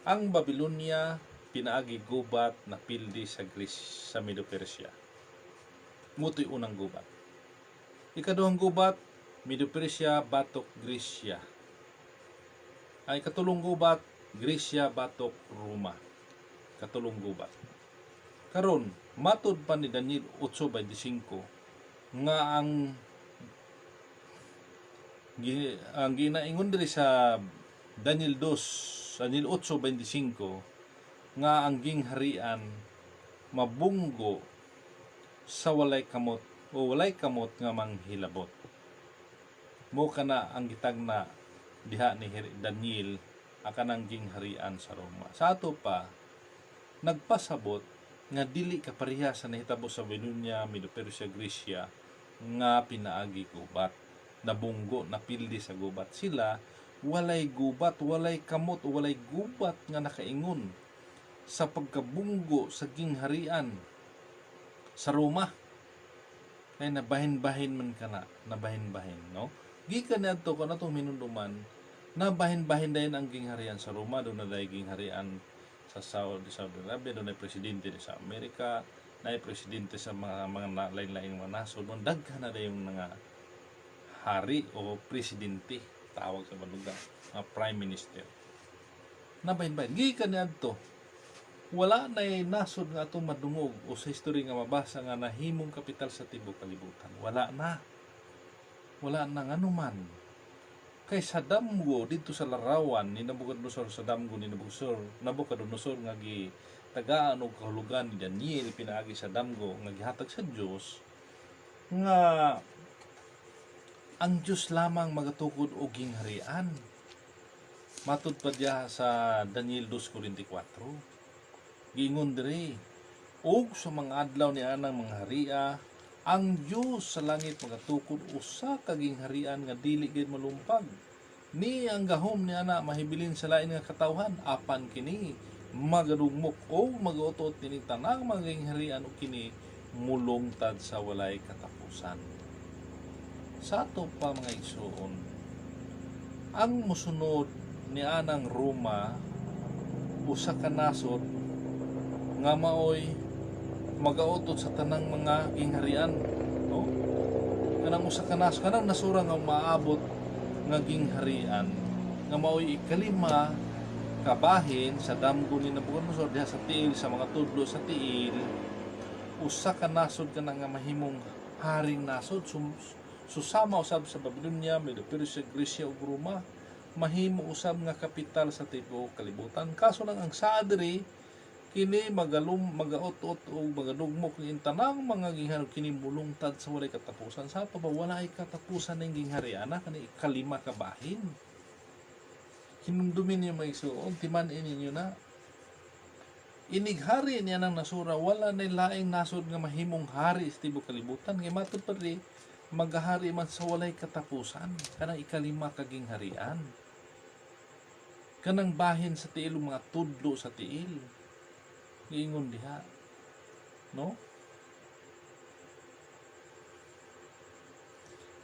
Ang Babylonia pinaagi gubat na pildi sa Greece sa Medo Persia. Mutoy unang gubat. Ikaduhang gubat, Medo Persia batok Gresya. Ay katulong gubat, Gresya batok Roma. Katulong gubat. Karon, matud pa ni Daniel 8:25 nga ang ginaingon diri sa Daniel 8:25 nga ang gingharian mabunggo sa walay kamot o walay kamot nga manghilabot. Mo kana ang gitagna diha ni Daniel akan ang gingharian sa Roma. Sa ato pa nagpasabot nga dili kapareha sa nahitabo sa Babylonia, Medo Persia, Gresya nga pinaagi gubat, nabunggo, napildi sa gubat. Sila walay gubat, walay kamot, walay gubat nga nakaingon sa pagkabunggo sa gingharian sa Roma. Kaya nabahin-bahin man kana, nabahin-bahin, no? Gikan niadto kana tong minunduman, nabahin-bahin dayon ang gingharian sa Roma, do na day gingharian sa Saudi Arabia, do na presidente sa Amerika, na presidente sa mga lain-lain mga nasod, daghan na dayon mga hari o presidente tawag sa baluga, prime minister. Nabahin-bahin. Gikan niadto, wala na nasod nga atong madungog o sa history nga mabasa nga nahimong kapital sa tibuok kalibutan. Wala na. Wala na nga naman. Kay sa damgo dito sa larawan ni Nabucodonosor, sa damgo ni Nabucodonosor nga tagaan og kahulugan ni Daniel pinaagi sa damgo nga gihatag sa Dios nga ang Diyos lamang magatukod og gingharian. Matud pa diya sa Daniel 2:44. Giingon diri, og sa mga adlaw ni anang mga haria, ang Diyos sa langit magatukod usa ka gingharian nga dili gid malumpag. Ni ang gahom ni ana mahibilin sa lain nga katawhan, apan kini magadugmok o magutot ni tanang mga gingharian o kini mulungtad sa walay katapusan. Sa ato pa mga igsoon, ang musunod ni anang Roma usa ka nasod nga maoy magautot sa tanang mga gingharian, no? Kanang usa ka nasod, kanang nasura nga maabot nga gingharian nga maoy ikalima kabahin sa damgo ni Nabucodonosor diha sa tiil, sa mga tudlo sa tiil. Usa ka nasod ka nga mahimong haring nasod, susama usab sa Babylonia, Medo Persia, Gresya ug Roma, mahimo usab nga kapital sa tibuok kalibutan. Kaso lang ang sadri kini magaot-ot o magadugmok ni tanang mga gingharian kini mulungtad sa walay katapusan. Sa ato ba wala ay katapusan ning gingharian kani kalima ka bahin. Hinumdumin niyo may suon, timan-in ninyo na inighari niya ng nasura, wala na laing nasod nga mahimong hari sa tibuok kalibutan. Kaya matud pa rin, maghahari man sa walay katapusan, kanang ikalima kaging harian. Kanang bahin sa tiil, mga tudlo sa tiil. Giingon diha, no?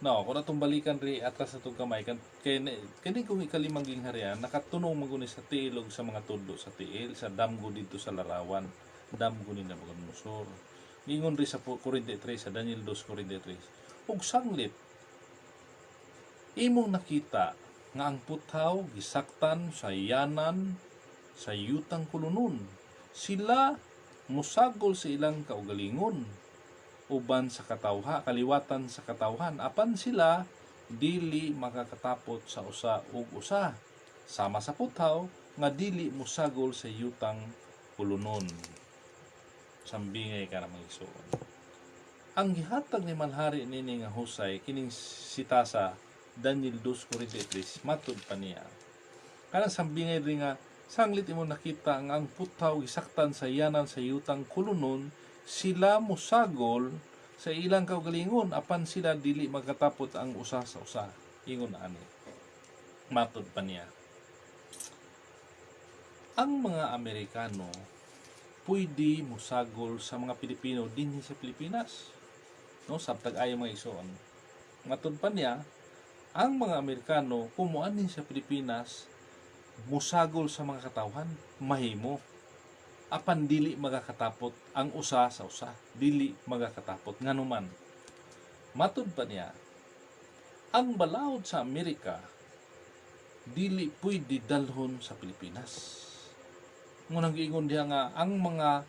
No, kung natong balikan ri atras sa itong kamay, kani kung ikalimang gingharian, nakatunong maguni sa tiil o sa mga tudlo sa tiil, sa damgo dito sa larawan, damgo ni Nabucodonosor. Ingon rin sa 43, sa Daniel 2:43. Ug sanglit, imong nakita nga ang puthaw gisaktan sa yanan sa yutang kulunon. Sila musagol sa ilang kaugalingon uban sa kaliwatan sa katawhan, apan sila dili makakatapot sa usa ug usa, sama sa puthaw nga dili musagol sa yutang kulunon. Sambingay ka na mga igsoon. Ang gihatag ni Manhari nini nga husay kining sita sa Daniel 2:43 matud pa niya. Kanang sambingay rin nga sanglit imo nakita nga ang puthaw gisaktan sa yanan sa yutang kulunon, sila musagol sa ilang kaugalingon apan sila dili magkatapot ang usa sa usa. Ingon ani. Matud pa niya. Ang mga Amerikano pwede musagol sa mga Pilipino dinhi sa Pilipinas. No, sabtag ayo mga igsoon. Matud pa niya, ang mga Amerikano kumuan sa Pilipinas musagol sa mga katawhan, mahimo. Apan dili magakatapot ang usa sa usa, dili magakatapot nganuman. Matud pa niya, ang balaod sa Amerika dili pwede dalhon sa Pilipinas. Ngunang giingon diha nga ang mga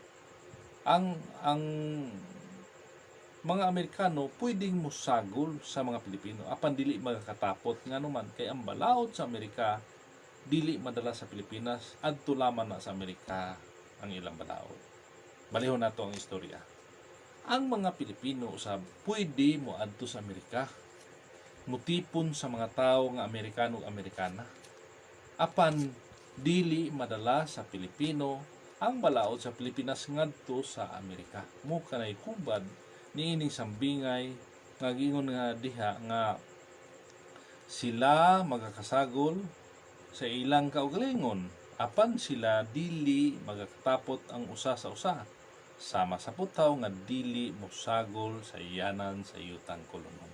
Amerikano pwedeng musagol sa mga Pilipino apan dili magakatapot nganuman kay ang balaod sa Amerika dili madala sa Pilipinas, adto lamang na sa Amerika ang ilang balaod. Balihon nato ang istorya. Ang mga Pilipino usab pwede mo adto sa Amerika, mutipon sa mga tawo nga Amerikano ug Amerikana, apan dili madala sa Pilipino ang balaod sa Pilipinas ngadto sa Amerika. Mo kanay kubad niining sambingay nga giingon nga diha nga sila magakasagol sa ilang kaugalingon apan sila dili magakatapot ang usa sa usa, sama sa putaw nga dili mosagol sa yanan sa yutang kulunon.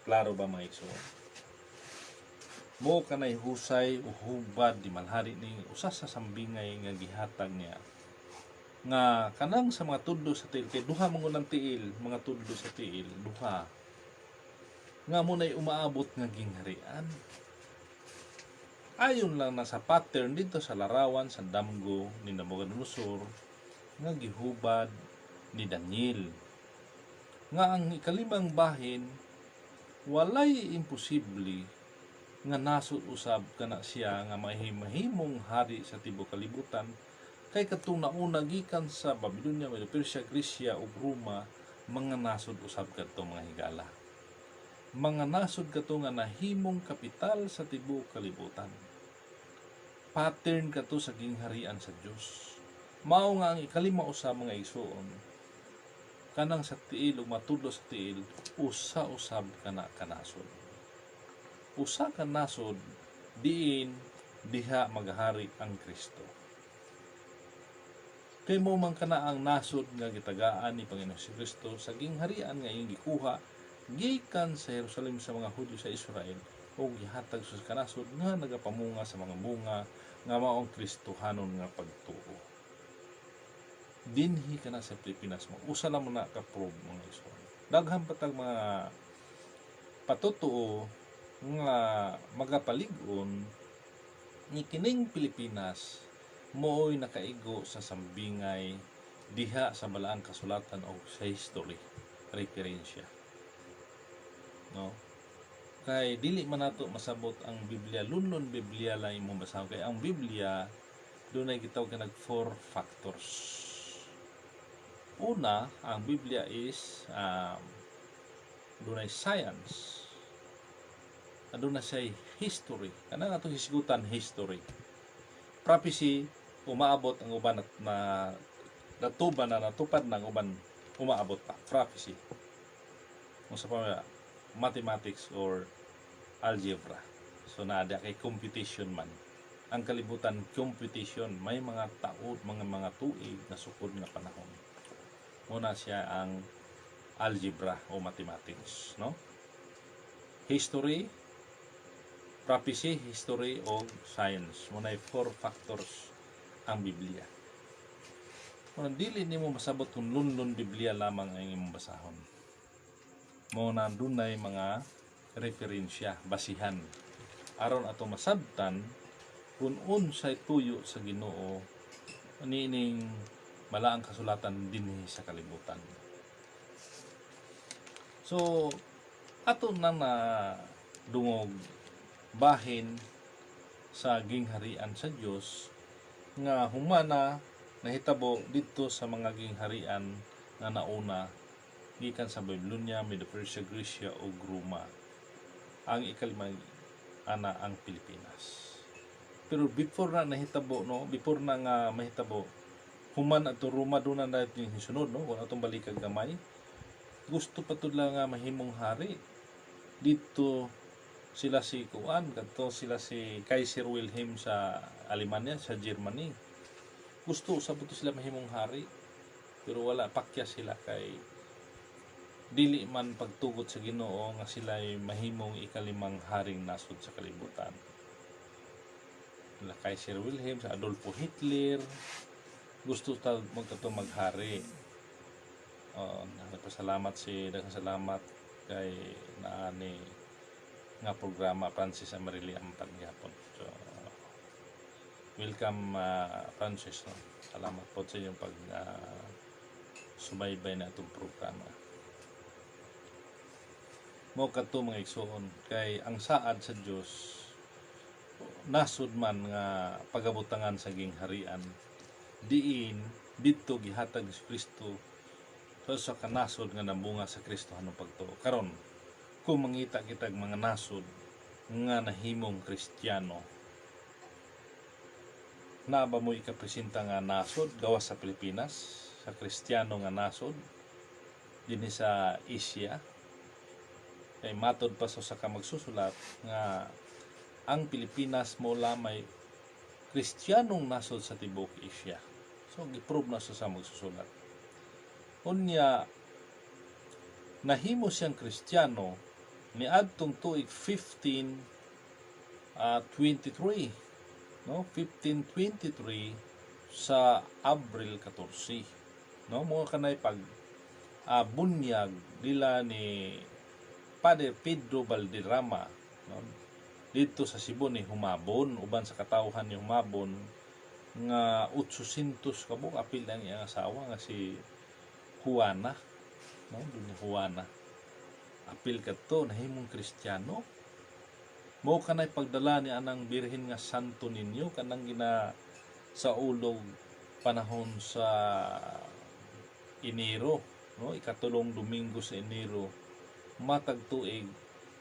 Klaro ba mga igsoon? Mo kanay husay o hubad di Manhari ning usa sa sambingay nga gihatag niya nga kanang sa mga tudlo sa tiil, kay duha mangunang tiil, mga tudlo sa tiil, duha nga munay umaabot nga gingharian. Ayon lang na sa pattern dito sa larawan sa damgo ni Nabucodonosor nga gihubad ni Daniel nga ang ikalimang bahin walay imposible nga nasud usab kana siya nga mahimong hari sa tibuok kalibutan, kay katong nauna gikan sa Babylonia, Medo Persia, Grecia ug Roma, mga nasud usab kadto mga higala. Mga nasud kadto nga nahimong kapital sa tibuok kalibutan. Pattern kadto sa gingharian sa Dios. Mao nga ang ikalima usab mga igsoon, kanang sa tiil ug matudlo sa tiil, usa usab kana kanasod. Usa ka nasod diin diha maghari ang Kristo. Kay mo man kana ang nasod nga gitagaan ni Panginoon si Kristo sa gingharian nga iyang gikuha gikan sa Jerusalem sa mga Hudyo sa Israel o gihatag sa kanasod nga nagapamunga sa mga bunga nga maong Kristohanon nga pagtuo. Dinhi kana sa Pilipinas mo usa lang na ka-prove mga igsoon. Daghan patag mga patutuo nga magapalig-on ni kining Pilipinas mooy nakaigo sa sambingay diha sa balaang kasulatan o sa history referensya, no? Kay dili man nato masabot ang Biblia, lunlon Biblia lang imong basahon, kay ang Biblia dunay gitawag ka nag 4 factors. Una, ang Biblia is dunay science, aduna say history, kanang atong hisgutan history. Prophecy, umaabot ang uban na natuban na natupad ng uban, umaabot pa prophecy. Kung sa pamilya, mathematics or algebra. So naada kay computation man. Ang kalibutan computation, may mga taod, mga tuig na sukod nga panahon. Muna siya ang algebra o mathematics, no? History, prophecy, history o science. Muna'y 4 factors ang Biblia. Kung dili nimo masabot kung lunlun Biblia lamang ang imong basahon. Mo na dunay mga referensya, basihan aron ato masabtan kung unsay tuyo sa Ginoo nining malaang kasulatan dinhi sa kalibutan. So ato na dungog bahin sa gingharian sa Dios nga humana nahitabo dito sa mga gingharian nga nauna gikan sa Babylonia, Medo-Persia, Grecia ug Roma. Ang ikalimang ana ang Pilipinas. Pero before na nahitabo, no, before na nga mahitabo, human ato Roma doon na natin hisunod, no, kung atong balikag gamay, gusto pa to lang nga mahimong hari. Dito sila si Kuan, kadto sila si Kaiser Wilhelm sa Alemania, sa Germany. Gusto sa buto sila mahimong hari, pero wala pakya sila kay dili man pagtugot sa Ginoo nga sila ay mahimong ikalimang haring nasod sa kalibutan. Sila Kaiser Wilhelm, sa Adolfo Hitler, gusto ta magkato maghari. Daghang salamat kay naani nga programa Francis Amarili Ampan gyapon. So welcome Francis, no? Salamat po sa inyong pag subaybay na itong programa. Mo kadto mga igsoon kay ang saad sa Dios nasud man nga pagabutangan sa gingharian diin didto gihatag si Kristo sa kanasod nga nabunga sa Kristo hanong pagtuo. Karon kung mangita kitag mga nasod nga nahimong Kristiyano, na ba mo ikapresenta nga nasod gawas sa Pilipinas, sa Kristiyano nga nasod dinhi sa Asia? Kay matod pa sa magsusulat nga ang Pilipinas mo lamay Kristiyanong nasod sa tibuok Asia. So giprove na sa magsusulat. Unya nahimo siyang Kristiyano niadtong tuig 1523, no? 1523 sa Abril 14. No, mo kanay pag bunyag nila ni Padre Pedro Valderrama, no? Dito sa Cebu ni humabon uban sa katawhan ni humabon nga 800 kabuk apil ang iyang asawa nga si Juana, no? Ni Juana apil kadto nahimong Kristiyano. Mao kanay pagdala ni anang Birhen nga Santo Niño kanang gina sa ulog panahon sa Enero, no? Ikatulong Domingo sa Enero matag tuig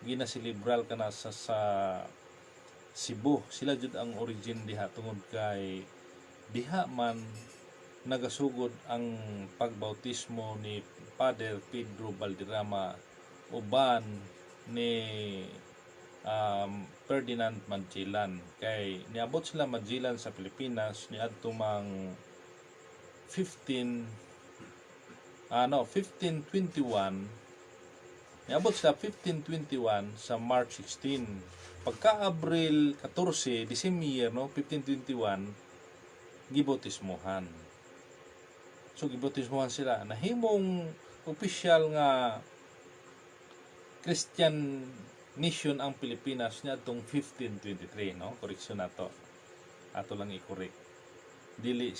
ginasilibral kana sa Cebu. Sila jud ang origin diha tungod kay diha man nagasugod ang pagbautismo ni Padre Pedro Valderrama uban ni Ferdinand Magellan. Kay niabot sila Magellan sa Pilipinas niadto mang 1521. Niabot sila 1521 sa March 16. Pagka Abril 14, December, no, 1521, gibautismohan. So gibautismohan sila. Nahimong opisyal nga Christian nation ang Pilipinas niya atong 1523, no? Koreksyon nato. Ato lang i-correct. Dili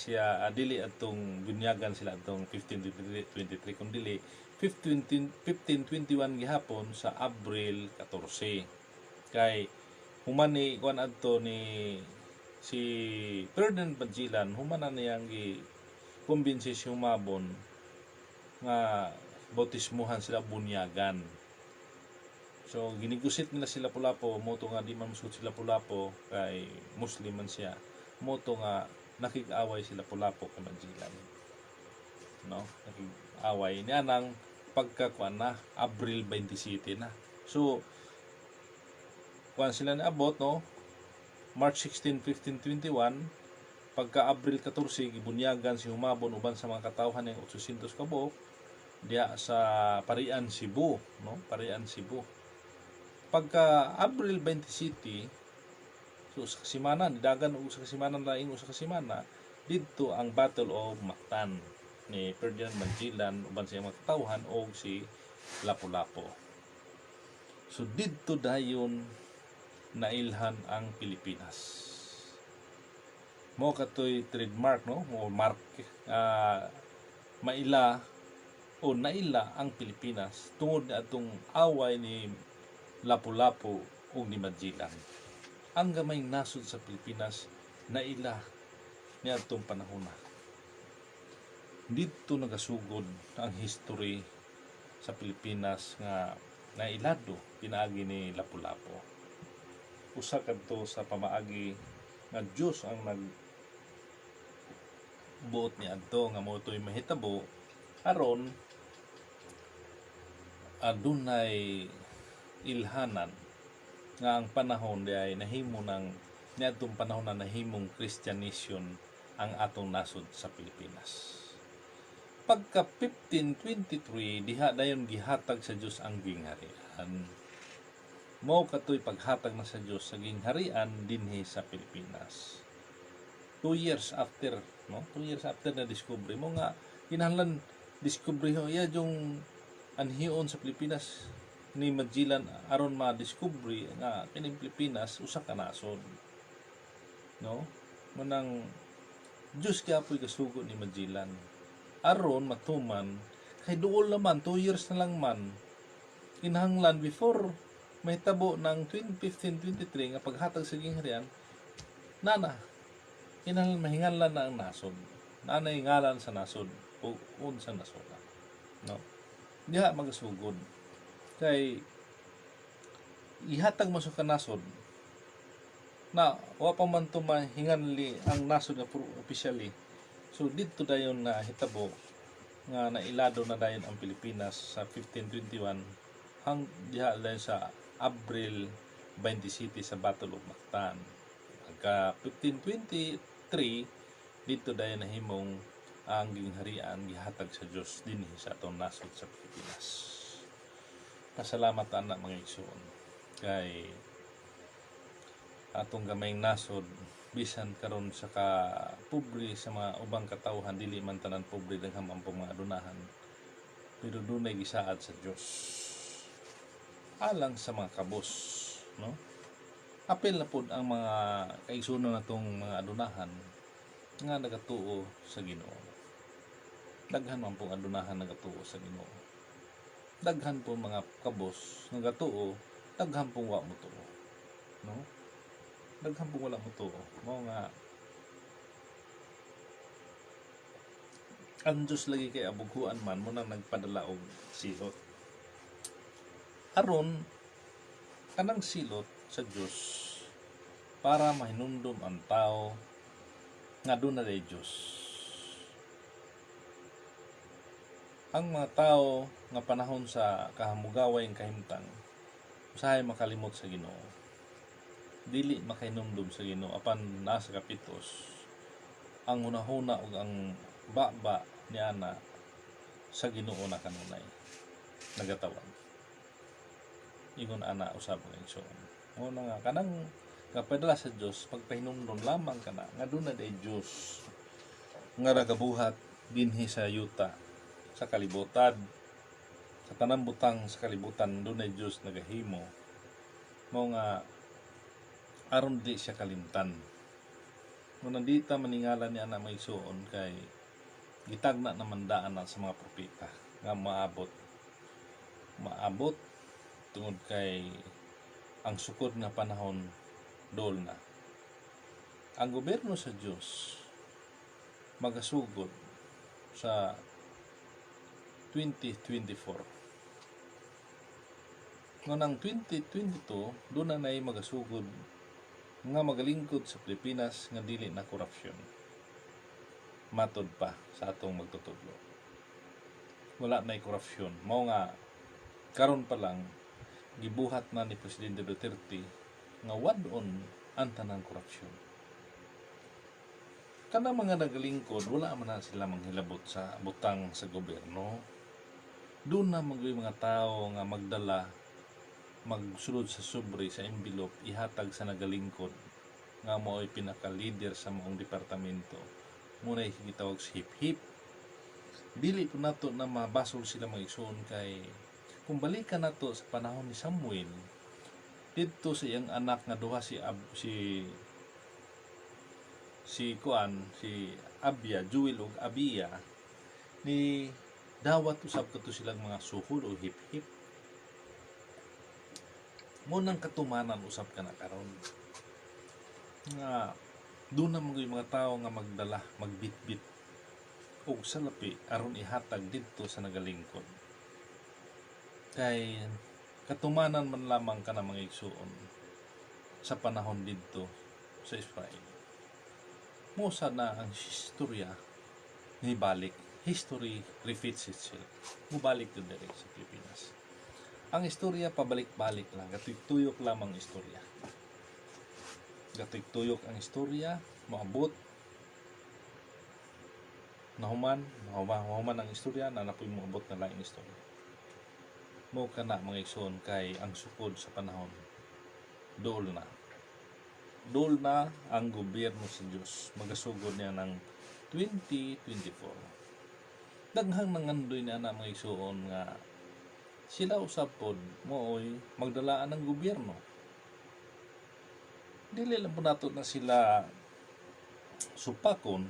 atong bunyagan sila atong 1523 kun dili 1521 gihapon sa Abril 14. Kay human ni kuan adto ni si Ferdinand Magellan, human na niyang gi-kumbinsi si humabon nga bautismuhan sila bunyagan. So ginigusit nila sila Lapu-Lapu, moto nga di man musud sila Lapu-Lapu kay Muslim man siya. Moto nga nakig-away sila Lapu-Lapu kay Magellan. No? Nakig-away niya nang pagkakuan na Abril 27 na. So kuan sila na abot, no? March 16, 1521, pagka Abril 14 gibunyagan si humabon uban sa mga katawhan ng 800 kabuk diha sa Parian, Cebu, no? Parian, Cebu. Pagka Abril 27, so sa kasimana nidagan og sa kasimana laing sa kasimana didto ang Battle of Mactan ni Ferdinand Magellan uban sa mga katawhan og si Lapu-Lapu. So didto dayon nailhan ang Pilipinas. Mo katoy trademark no o mark maila o naila ang Pilipinas tungod na atong away ni Lapu-Lapu o ni Magellan. Ang gamay nasod sa Pilipinas naila ni atong panahon na. Dito nagasugod ang history sa Pilipinas nga nailado pinaagi ni Lapu-Lapu. Usa kadto sa pamaagi nga Dios ang nagbuot ni adto nga motoy mahitabo aron adunay ilhanan nga ang panahon di ay nahimo ng niadtong panahon na nahimong Christianization ang atong nasod sa Pilipinas. Pagka 1523 diha dayon gihatag sa Dios ang gingharian. Mao katoy paghatag na sa Dios sa gingharian dinhi sa Pilipinas. 2 years after, no? 2 years after na discovery mo nga kinahanglan discovery ho ya yung anhion sa Pilipinas ni Magellan aron ma-discovery nga kining Pilipinas usa ka nasod. No? Manang Diyos kaapoy kasugod ni Magellan aron matuman kay duol naman 2 years na lang man kinahanglan before may tabo ng 1523 nga paghatag sa gingharian nana kinahanglan mahinganlan na ang nasod nanay ngalan sa nasod o unsa nasod no diha magasugod kay ihatag mo sa kanasod na wa pa man to mahinganli ang nasod nga officially. So dito dayon na hitabo nga nailado na dayon ang Pilipinas sa 1521 hang diha dayon sa Abril 27 sa Battle of Mactan. Pagka 1523 dito dayon nahimong ang gingharian gihatag sa Dios dinhi sa atong nasod sa Pilipinas. Pasalamat anak mga igsoon kay atong gamayng nasod bisan karon sa pobre sa mga ubang katawhan dili man tanan pobre daghang ang mga adunahan pero dunay gisaad sa Dios alang sa mga kabos no apil na pud ang mga kaigsunon natong mga adunahan nga nagatuo sa Ginoo daghan man pong adunahan nagatuo sa Ginoo daghan pong mga kabos nagatuo daghan pong wa mo tuo no daghan pong wala mo tuo mao nga ang Diyos lagi kay abughuan man mo nang nagpadala og silot aron kanang silot sa Diyos para mahinumdum ang tao nga dunay Diyos. Ang mga tao nga panahon sa kahamugaway ng kahimtang usahay makalimot sa Ginoo dili makahinumdum sa Ginoo apan nasa kapitos ang hunahuna ug ang baba ni ana sa Ginoo na kanunay nagatawag ingon ana usab ng igsoon mo na nga kanang kapadala sa Dios pagpahinumdum lamang kana nga dunay Dios nga nagabuhat dinhi sa yuta sa kalibutan sa tanang butang sa kalibutan dunay Dios nagahimo mo nga aron di siya kalimtan mo nandita maningala ni ana may igsoon kay gitagna naman daan na sa mga propeta nga maabot tungod kay ang sukod nga panahon dol na ang gobyerno sa Dios magasugod sa 2024 ngunang 2022 doon na nay magasugod nga magalingkod sa Pilipinas nga dili na korupsyon matod pa sa atong magtutudlo wala na'y korupsyon mao nga karon pa lang gibuhat na ni Presidente Duterte nga wadon ang tanang korupsyon kanang mga nagalingkod wala man na sila manghilabot sa butang sa gobyerno doon na mga tao nga magdala magsulod sa sobre sa envelope ihatag sa nagalingkod nga mo'y pinaka-leader sa maong departamento muna gitawag sa hip-hip. Dili po nato na mabasol sila mga igsoon kay kung balikan nato sa panahon ni Samuel dito sa iyang anak nga duha si Abia, Joel ug Abia ni dawat usab kato silang mga suhol o hip-hip. Munang katumanan usab ka na karon nga doon na mga tao nga magdala, magbitbit og salapi aron ihatag dito sa nagalingkod. Kay katumanan man lamang ka na mga igsoon sa panahon dito sa Israel. Mosa na ang historya ni balik. History repeats itself. Mubalik yun direct sa Pilipinas. Ang istorya pabalik-balik lang. Gatuyok lamang istorya. Gatuyok ang istorya, maabot, nahuman ang istorya, nanapoy maabot na laing istorya. Mo ka na mga igsoon kay ang sukod sa panahon. Dool na ang gobyerno sa Diyos. Magasugod niya ng 2024. Daghang nangandoy na mga igsoon nga sila usab pod mooy magdalaan ng gobyerno. Dili lang po nato na sila supakon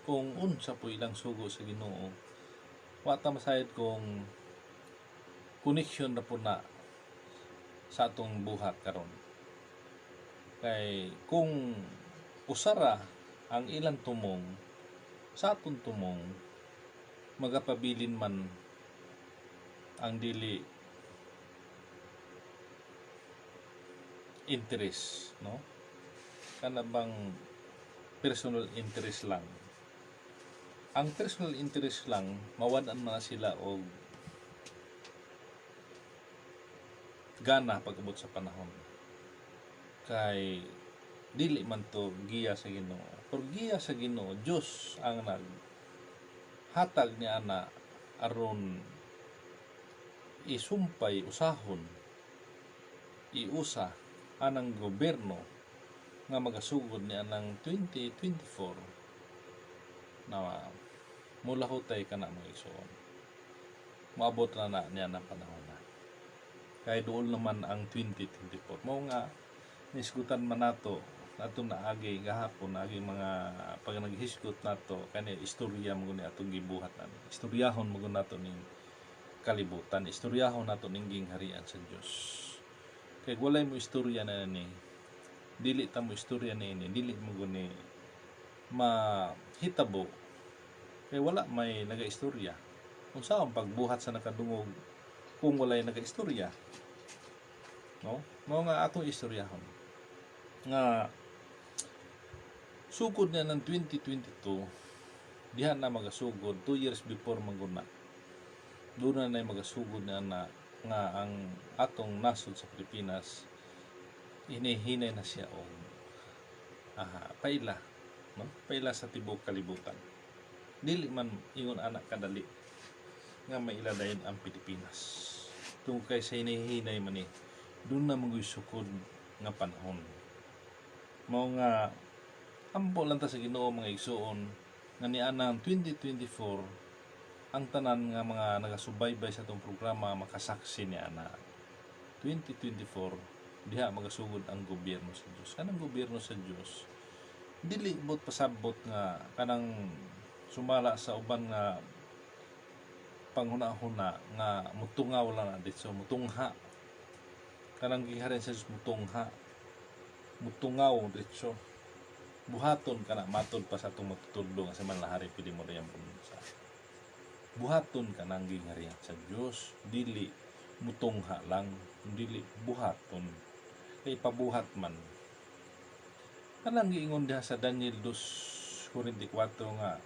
kung unsa po ilang sugo sa Ginoo. Wa ta masayad kung connection na po na sa atong buhat karon. Kay kung usara ang ilang tumong sa atong tumong, magapabilin man ang dili interest, no? Kana bang personal interest lang. Ang personal interest lang mawadan na sila og gana pag-abot sa panahon. Kay dili man to giya sa Ginoo. Pero giya sa Ginoo, Dios ang hatag niya na aron isumpay usahon iusa anang gobyerno nga magasugod niya ng 2024 na mulahutay ka na mga igsoon. Maabot na niya ng panahon na. Kaya doon naman ang 2024. Mao nga nisgutan man nato atong naagi gahapon agi mga pag naghisgot nato kani istorya mo ni atong gibuhat na istoryahon mo nato ning kalibutan, istoryahon nato ning gingharian sa Dios. Kay walay mo istorya na ni dili ta mo istorya ni dili mo guni mahitabo kay wala may nagaistorya. Unsa ang pagbuhat sa nakadungog kung walay nagaistorya, no? Mao nga atong istoryahon nga sugod na ng 2022 diha na magasugod 2 years before maguna doon na magasugod na nga ang atong nasod sa Pilipinas hinihinay na siya o paila, no? Paila sa tibok kalibutan. Dili man ingon anak kadali nga mailadayon ang Pilipinas tungkol kay sa hinihinay man doon na magusukod nga panahon. Mao nga ampo lang ta sa Ginoo mga igsoon nga niana ang 2024 ang tanan nga mga nagasubaybay sa itong programa makasaksi niya na 2024 diha magasugod ang gobyerno sa Dios. Kanang gobyerno sa Dios dili bot pasabot nga kanang sumala sa uban nga panghuna-huna nga mutungaw lang na dito, mutungha kanang giharin sa Dios, mutungaw dito, buhaton ka na matod pa sa itong matutudlo nga sa manlahari pili mo rin sa buhaton ka nang gingharian sa Dios, dili mutungha lang, dili buhaton kay pabuhat man kanang giingon diha sa Daniel 2:44 nga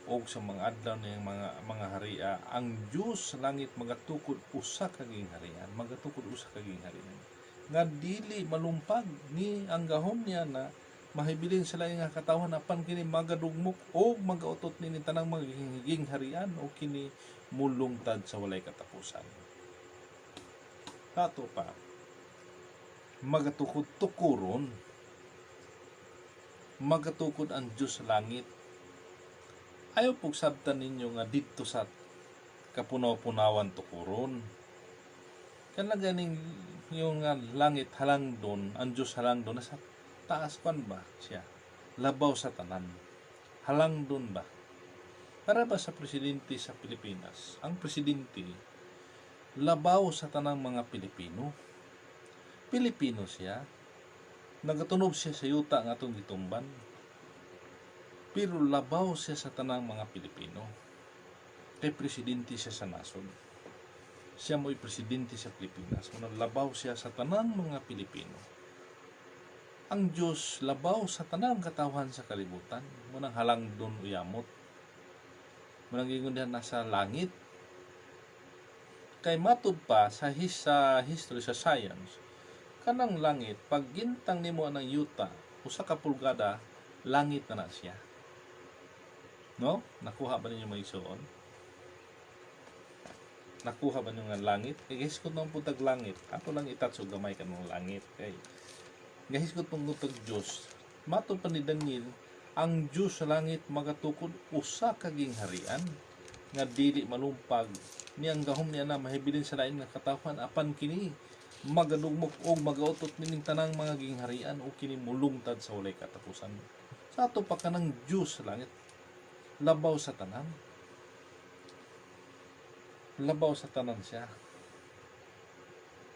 og sa mga adlaw niyang mga haria ang Dios sa langit magatukod usa ka gingharian, magatukod usa ka gingharian nga dili malumpag ni ang gahom niya na mahibilin sila nga katawan apan kini magadugmok o magautot ni tanang magiging harian o kini mulungtad sa walay katapusan. Kato pa magatukod tukuron, magatukod ang Diyos sa langit Ayaw pong sabtan ninyo nga dito sa kapunaw-punawan tukuron. Kana ganing yung nga langit halang doon, ang Diyos halang doon, nasa taas pan ba siya? Labaw sa tanan. Halang doon ba? Para ba sa presidente sa Pilipinas? Ang presidente, labaw sa tanang mga Pilipino. Pilipino siya. Nagatunog siya sa yuta nga itong gitumban. Pero labaw siya sa tanang mga Pilipino. Kay presidente siya sa nasod. Siya mo'y presidente sa Pilipinas. Labaw siya sa tanang mga Pilipino. Ang Diyos labaw sa tanang katawan sa kalibutan. Munang halang doon uyamot. Munang gingon diyan nasa langit. Kay matud pa sa history, sa science, kanang langit, pag gintang nimo ng yuta, usa ka pulgada, langit na siya. No? Nakuha ba ninyo may isuon? Nakuha ba ninyo nga langit? Kaya hiskot nang putag langit. Ato lang itatso gamay ka ng langit. Kaya gahiskot mong putag Diyos. Matud pa ni Daniel, ang Diyos sa langit magatukod usa kaging harian nga dili malumpag niyang gahom niya na mahibilin sa lain nga katawan apan kini magadugmok o magautot nining tanang mga gingharian o kini mulungtad sa walay katapusan. Sa ato pa kanang Diyos sa langit labaw sa tanan. Labaw sa tanan siya.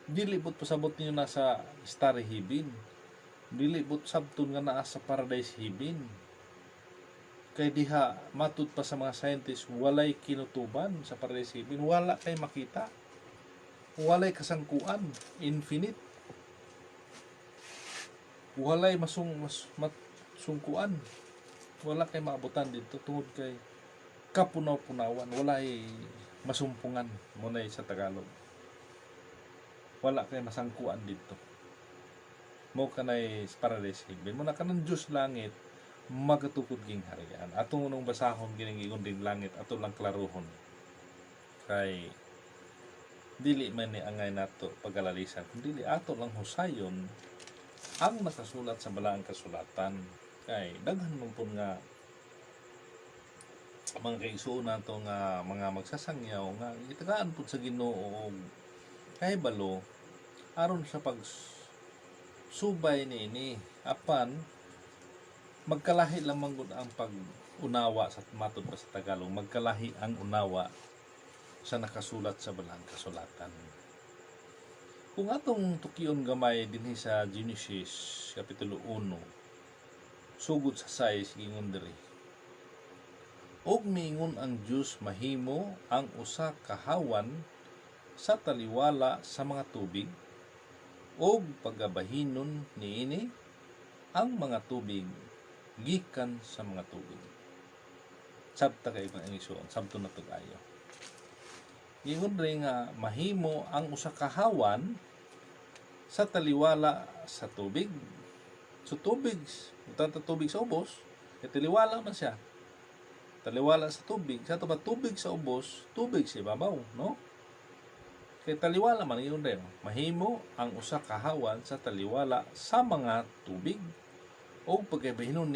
Dili bot pasabot niyo nasa starry heaven. Dili bot sabton nga naa sa paradise heaven. Kay diha matud pa sa mga scientists walay kinutuban sa paradise heaven, wala kay makita, walay kasangkuan, infinite, walay masungkuan, wala kay maabutan dito tungod kay kapunaw-punawan, walay masumpungan munay sa Tagalog, wala kay masangkuan dito. Mo kanay paradise heaven, mo na kanang Diyos langit magatukod ging harian. Atong unong basahon giningigon din langit, ato lang klaruhon. Kay dili man ni angay nato pagalalisan, dili ato lang husayon ang nakasulat sa balaang kasulatan. Kay daghan man pud nga mga kaigsuon nato nga mga magsasangyaw nga gitagaan pud sa Ginoo og kahibalo aron sa pag subay niini apan magkalahi lamang gud ang pag-unawa sa matud pa sa Tagalog, magkalahi ang unawa sa nakasulat sa balaang kasulatan. Kung atong tukion gamay dinhi sa Genesis kapitulo 1 sugod sa 6 gingon diri, og miingon ang Dios mahimo ang usa ka hawan sa taliwala sa mga tubig og pagabahinon niini ang mga tubig gikan sa mga tubig. Sabta kay ang isuon, sabto na tugayo. Ingon rin nga mahimo ang usa ka hawan sa taliwala sa tubig. So tubig, tanta tubig sa ubos, kay taliwala man siya. Taliwala sa tubig, sa to ba tubig sa ubos, tubig sa ibabaw, no? Kay taliwala man yun rin. Mahimo ang usa ka hawan sa taliwala sa mga tubig. O pagkabahinon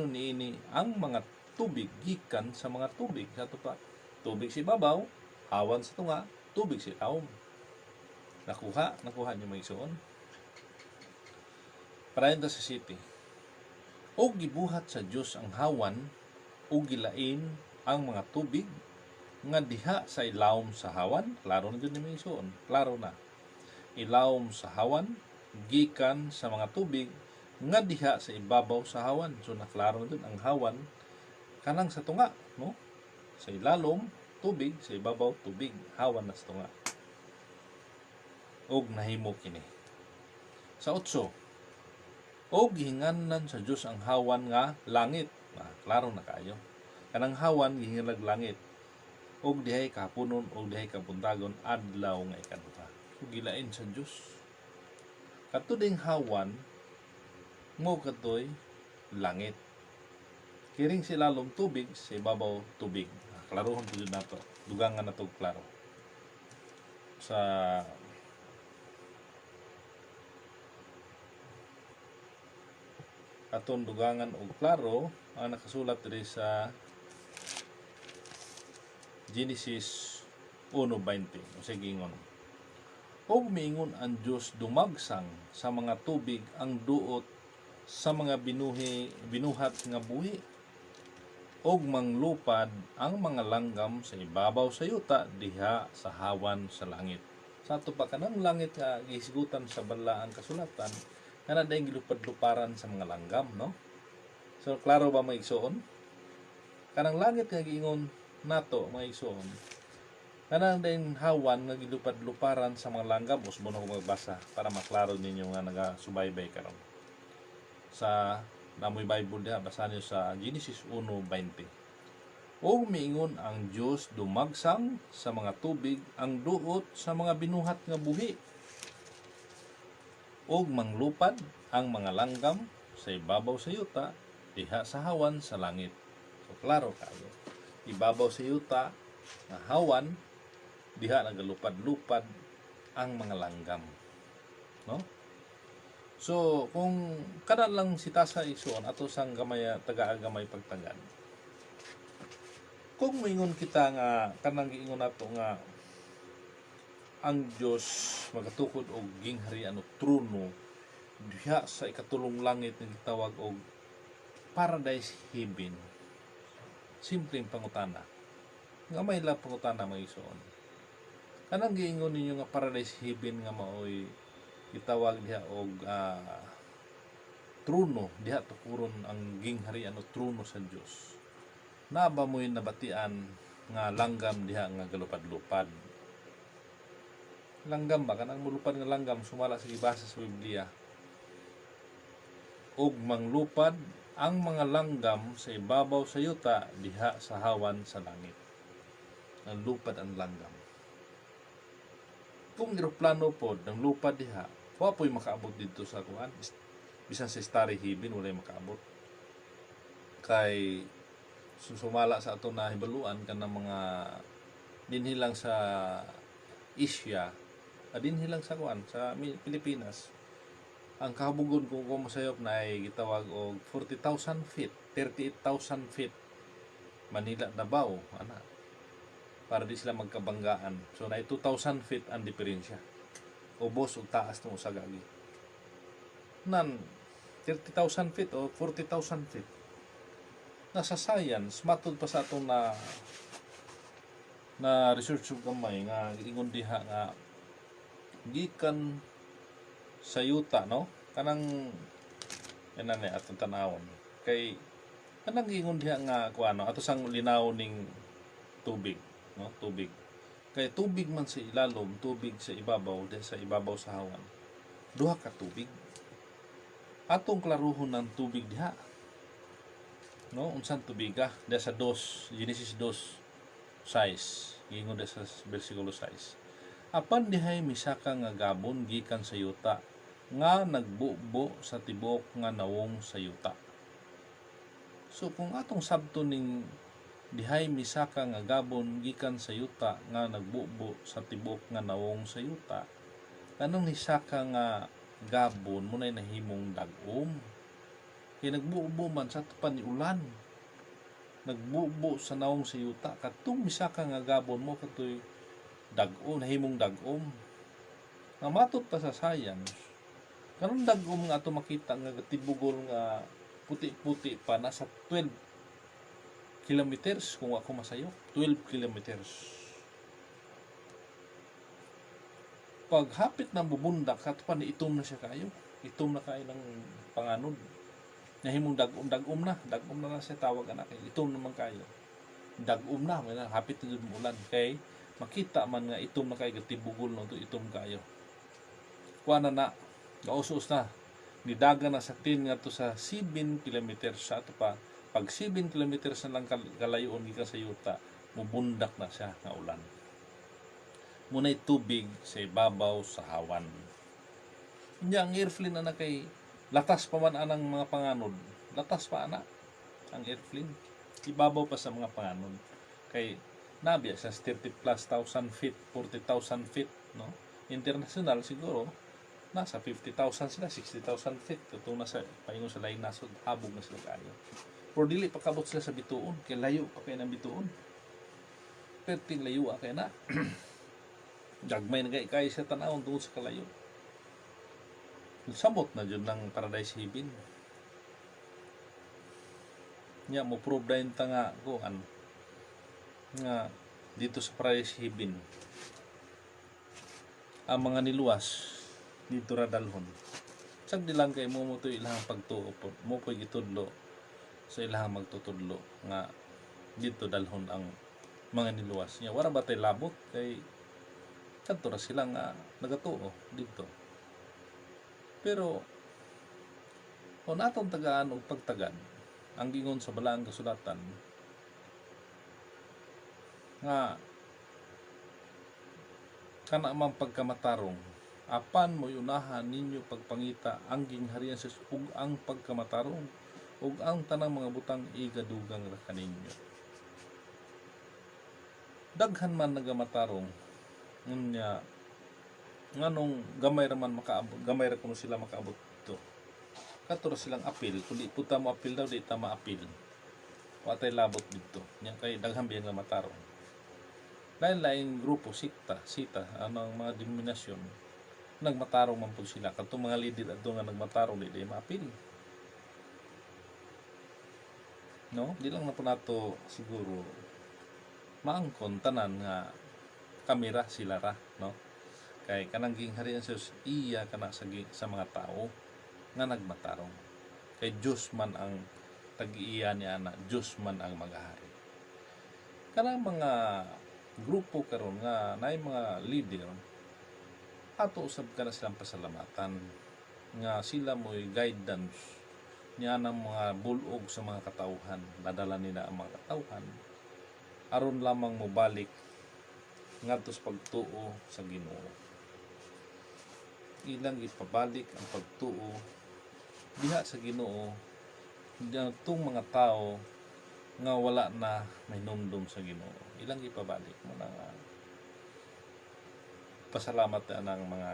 niini ang mga tubig gikan sa mga tubig. Sa ito pa, tubig sa ibabaw, hawan sa tunga, tubig sa ilawom. Nakuha niyo may isuon. Parayon sa city. O gibuhat sa Dios ang hawan, o gilain ang mga tubig, nga diha sa ilawom sa hawan, klaro na dyan ni may isuon, klaro na. Ilawom sa hawan, gikan sa mga tubig, nga diha sa ibabaw sa hawan. So naklaro na dun ang hawan kanang sa tunga, no? Sa ilalom tubig, sa ibabaw tubig, hawan na sa tunga. Og nahimo kini. Sa 8, og gihinganan sa Dios ang hawan nga langit. Klaro na kayo. Kanang hawan gihinganag langit. Og dihay kapunon og dihay kabuntagon adlaw nga ikaduha. So gilain sa Dios. Kadto ding hawan mo katoy langit. Kiring sa ilalom tubig, sa ibabaw tubig. Klarohon po dito nato. Dugangan na ito klaro. Sa aton dugangan o klaro, ang nakasulat diri sa Genesis 1:20. O sige ingon. Og miingon ang Dios dumagsang sa mga tubig ang duot sa mga binuhat nga buhi, og manglupad ang mga langgam sa ibabaw sa yuta diha sa hawan sa langit. Sa ato pa kanang langit nga gihisgutan sa balaang kasulatan, kana dayong gilupad-luparan sa mga langgam, no? So klaro ba mga igsoon? Kanang langit nga giingon nato mga igsoon, kanang dayong hawan nga gilupad-luparan sa mga langgam. Usbo na ko magbasa para maklaro ninyo nga nagasubaybay karon. Sa namoy Bible diha, basahan niyo sa Genesis 1:20. O miingon ang Dios dumagsang sa mga tubig ang duot sa mga binuhat nga buhi, og manglupad ang mga langgam sa ibabaw sa yuta diha sa hawan sa langit. So klaro kayo, ibabaw sa yuta nga hawan diha nagalupad-lupad ang mga langgam, no? So, kung kada lang si tasa igsoon ato sang gamay taga-agamay pagtagad. Kung moingon kita nga kanang giingon nato nga ang Dios magatukod og gingharian o trono diha sa ikatulong langit nga gitawag og paradise heaven. Simpleng pangutana. Gamay lang pangutana mga igsoon. Kanang giingon ninyo nga paradise heaven nga maoy gitawag diha og trono, diha tukuron ang gingharian o trono sa Dios. Na ba mo'y nabatian nga langgam diha nga galupad-lupad? Langgam ba kanang mulupad nga langgam sumala sa gibasa sa Biblia. Og manglupad ang mga langgam sa ibabaw sa yuta diha sa hawan sa langit. Ang lupad ang langgam. Kung eroplano pod ang lupad diha, wa po'y makaabot dito sa kuan. Bisan sa Starry Heaven walay makaabot. Kay sumala sa ato na hibaluan kanang mga dinhi lang sa Asia, dinhi lang sa kuan sa Pilipinas. Ang kahabugon kung masayop na ay gitawag og 40,000 feet, 38,000 feet. Manila, Davao, ana. Para di sila magkabanggaan. So na 2,000 feet ang diferensya. Ubos o taas ng usagagi. Nan 30,000 feet o 40,000 feet. Nasa science, matod pa sa atong na research yung gamay nga ingon diha nga gikan sa yuta, no? Kanang ni atong tanawon. Kay kanang ingon diha nga kuano ato sang linaw ning tubig, no? Tubig. Kay tubig man sa ilalom, tubig sa ibabaw, sa ibabaw sa hawan. Duha ka tubig. Atong klaruhon ng tubig diha. No, unsan tubiga? Diha sa 2, Genesis 2:6. Gingon diha sa bersikulo 6. Apan dihay misaka nga gabon gikan sa yuta nga nagbubo sa tibok nga nawong sa yuta. So kung atong sabto ning dihay misaka nga gabon gikan sa yuta nga nagbubo sa tibok nga nawong sa yuta, kanong hisaka nga gabon mo na nahimong dag-om. Kaya nagbubo man sa tupan ni ulan, nagbubo sa nawong sa yuta, katong misaka nga gabon mo katoy dag-om, nahimong dag-om. Nga matot pa sa science, kanong dag-om nga ato makita nga tibugol nga puti-puti pa nasa 12 kilometers kung ako masayok, 12 kilometers. Pag hapit ng bubundak, katupan ni itom na siya kayo. Itom na kayo ng panganod. Nahimong dag-um na siya tawag anak. Itom naman kayo. Dag-um na, hapit na dun ulan. Kay makita man nga itom na kayo, tibugol na ito, itom kayo. Kuha na, gausos na. Nidaga na sa tin nga to sa 7 kilometers sa ato pa. Pag 7 kilometers na lang kalayoon gikan sa yuta, mubundak na siya nga ulan. Muna'y tubig sa ibabaw sa hawan. Nya ang airplane na kay latas pa man anang mga panganod. Latas pa ana ang airplane. Ibabaw pa sa mga panganod. Kay nabiya sa 30,000 feet, 40,000 feet, no? International siguro nasa 50,000 sila, 60,000 feet. Ito na sa paingon sa lain nasod, habog na sila kayo. Pero dili pa kabot sila sa bituon, kay layo pa kayo ng bituon. perting layo kay na. Gagmay na kay sa tanawon tungod sa kalayo. Samot na jud ng Paradise Heaven. Nya mo prove dayon ta nga kuan nga dito sa Paradise Heaven ang mga niluwas dito ra dalhon. Sag di lang kay mo to ilahang pagtuo po. Mo po'y gitudlo sa ilahang magtutudlo nga dito dalhon ang mga niluwas niya. Wala ba tayo labot kay kadto ra sila nga nagatuo dito. Pero kung atong tagaan o pagtagad ang gingon sa balaang kasulatan nga kana mang pagkamatarong apan mo yunahan ninyo pagpangita ang gingharian sa ug ang pagkamatarong ug ang tanang mga butang igadugang ra kaninyo. Daghan man nagamatarong nya nganong gamay ra man makaabot, gamay ra kuno sila makaabot dito. Kato ra silang apil, kundi puta mo apil daw di ta maapil. Wa tay labot dito. Nya kay daghan biyan nga matarong. Lain-lain grupo sita anong mga denominasyon nagmatarong man pud sila kadtong mga leader adto nga nagmatarong di maapil. No, di lang na po nato siguro maangkon tanan nga kamera sila ra, no? Kay kanang gingharian sa Dios iya kana sa mga tao nga nagmatarong. Kay Dios man ang tag-iya niya na Dios man ang magahari. Kanang mga grupo karon nga naay mga leader ato usab kana silang pasalamatan nga sila mo'y guidance niya ng mga bulog sa mga katauhan, nadala nila ang mga katauhan aron lamang mobalik ngadto sa pagtuo sa Ginoo. Ilang ipabalik ang pagtuo diha sa Ginoo ditong mga tao nga wala na may numdum sa Ginoo. Ilang ipabalik mo na pasalamat ng mga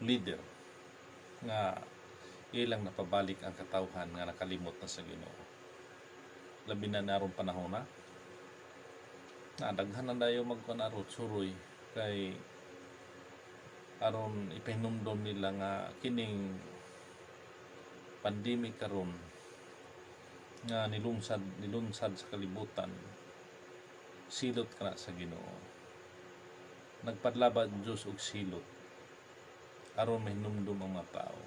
leader nga ilang napabalik ang katawhan nga nakalimot na sa Ginoo. Labi na narong panahon na daghan na dayo magkunarot suroy kay aron ipahinumdom nila nga kining pandemic karon nga nilunsad sa kalibutan silot kana sa Ginoo. Nagpadlabad Dios og silot aron mahinumdum ang mga tao.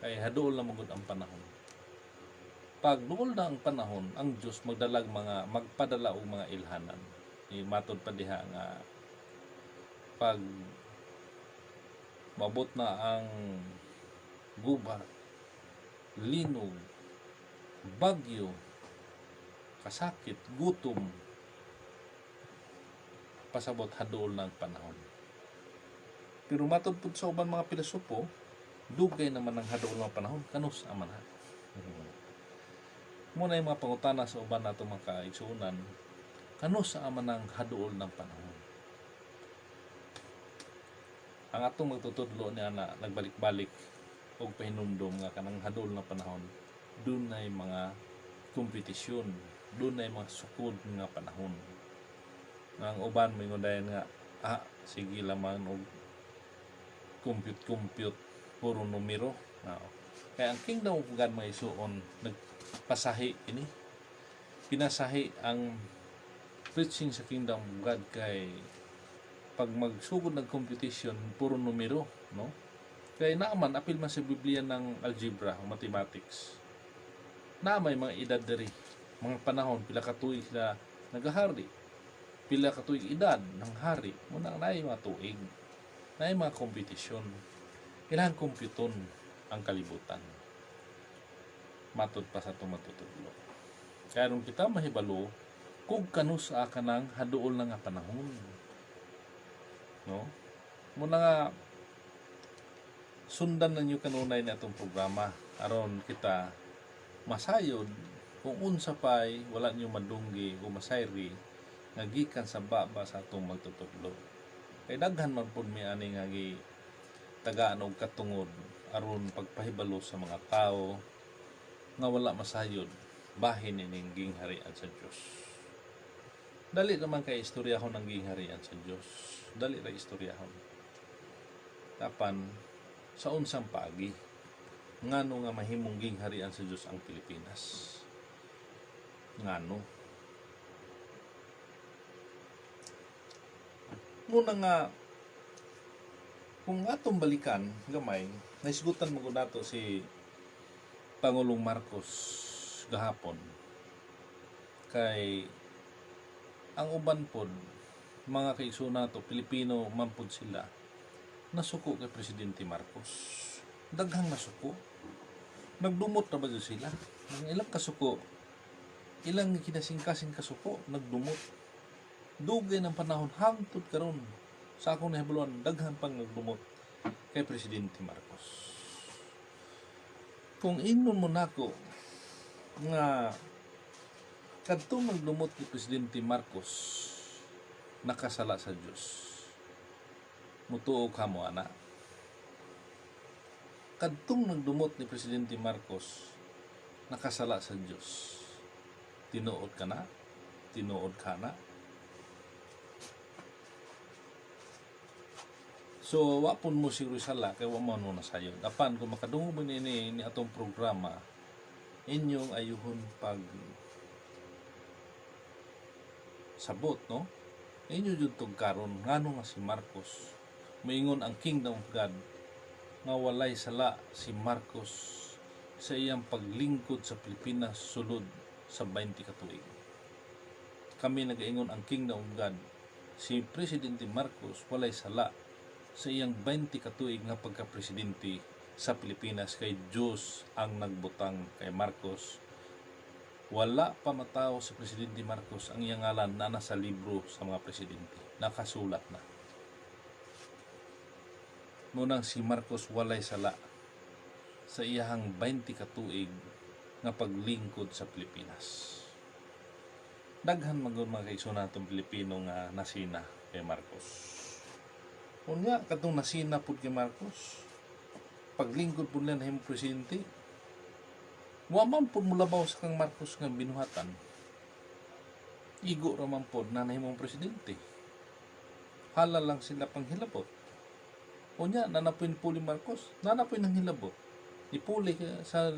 Kay haduol na magud ang panahon. Pag duol na ang panahon, ang Dios magpadala og mga ilhanan. Matod pa diha nga pag mabot na ang guba, linog, bagyo, kasakit, gutom, pasabot haduol ng panahon. Pero matod pud sa uban mga pilosopo, dugay naman ang haduol ng panahon kanus aman ha. Muna yung mga pangutana sa uban nato mga kaigsuunan, kanus aman ang haduol ng panahon. Ang atong magtutudlo niya na nagbalik-balik og pahinumdom nga kanang haduol ng panahon, dunay mga kompetisyon, dunay mga sukod nga panahon. Ang uban may dayon nga sige lamang og compute puro numero. Kaya ang Kingdom of God may isuon nagpasahi ini pinasahi ang preaching sa Kingdom of God kay pag magsugod ng competition puro numero, no? Kaya naaman apil man sa Biblia ng algebra o mathematics na may mga edad diri, mga panahon pila ka tuig sila nagahari, pila ka tuig edad ng hari, muna na mga tuig, na mga kompetisyon. Kailangan kumputon ang kalibutan. Matod pa sa itong matutudlo. Kaya nung kita mahibalo, kung kanus ka ng haduol na nga panahon. No? Muna nga, sundan na nyo kanunay na itong programa. Aron kita masayod, kung unsa pa'y wala nyo madunggi o masayri, nagikan sa baba sa itong magtutudlo. Kay daghan man pud mi ani nga tagaan og katungod aron pagpahibalo sa mga tao nga wala masayod bahin ining gingharian sa Dios. Dali naman kay istoryahon ang gingharian sa Dios. Dali ra istoryahon. Tapan sa unsang paagi ngano nga mahimong gingharian sa Dios ang Pilipinas. Ngano? Muna nga kung atong balikan gamay, naisgutan mo nato si Pangulong Marcos gahapon kay ang uban pod mga kaigsoon nato Pilipino man pod sila nasuko kay Presidente Marcos. Daghang nasuko. Nagdumot na ba sila? Ang ilang kasuko, ilang kinasingkasing kasuko, nagdumot. Dugay ng panahon hangtod karon sa akong nahibaluan, daghang pang nagdumot kay Presidente Marcos. Kung inon mo nako nga kadtong nagdumot ni Presidente Marcos nakasala sa Dios, mutuo ka mo ana. Kadtong nagdumot ni Presidente Marcos nakasala sa Dios, tinuod ka na, tinuod ka na. So wapon mo siguro sala kay wa mo na sayo. Dapan kung makadungog mo ni atong programa, inyong ayuhon pag sabot, no? Inyo jud tong karon ngano nga si Marcos moingon ang Kingdom of God nga walay sala si Marcos sa iyang paglingkod sa Pilipinas sulod sa 20 ka tuig. Kami nagaingon ang Kingdom of God, si Presidente Marcos walay sala sa iyang 20 ka tuig nga pagka-presidente sa Pilipinas, kay Diyos ang nagbutang kay Marcos. Wala pa matao si Presidente Marcos ang iyang ngalan na nasa libro sa mga presidente. Nakasulat na. Munang si Marcos walay sala sa iyahang 20 ka tuig nga paglingkod sa Pilipinas. Daghan magud mga kaigsoon natong Pilipino nga nasina kay Marcos. Unya katong nasina pud kay Marcos, paglingkod pud niya nahimong presidente, wa man pud mulabaw sa kang Marcos nga binuhatan. Igo ra man pud na nahimong presidente. Hala lang sila panghilabot. Unya nanapoy ni Puli Marcos, nanapoy nang hilabot. Ipuli sa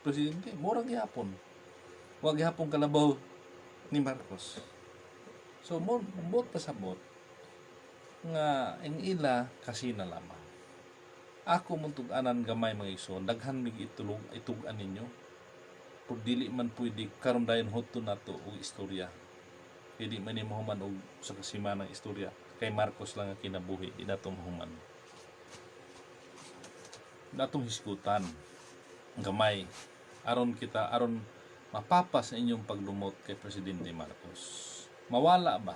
presidente, murang gihapon. Wa gihapon kalabaw ni Marcos. So bot pa sabot nga ang ila kasina lamang. Ako mong tug-anan gamay mga igsoon, daghan mig itug-an ninyo. Pag dili man pwede karon dayon hudto nato og istorya. Hindi man ni mahuman og sa kasimanang istorya kay Marcos lang ang kinabuhi, di nato mahuman. Datong hisgutan gamay aron mapapas sa inyong pagdumot kay Presidente Marcos. Mawala ba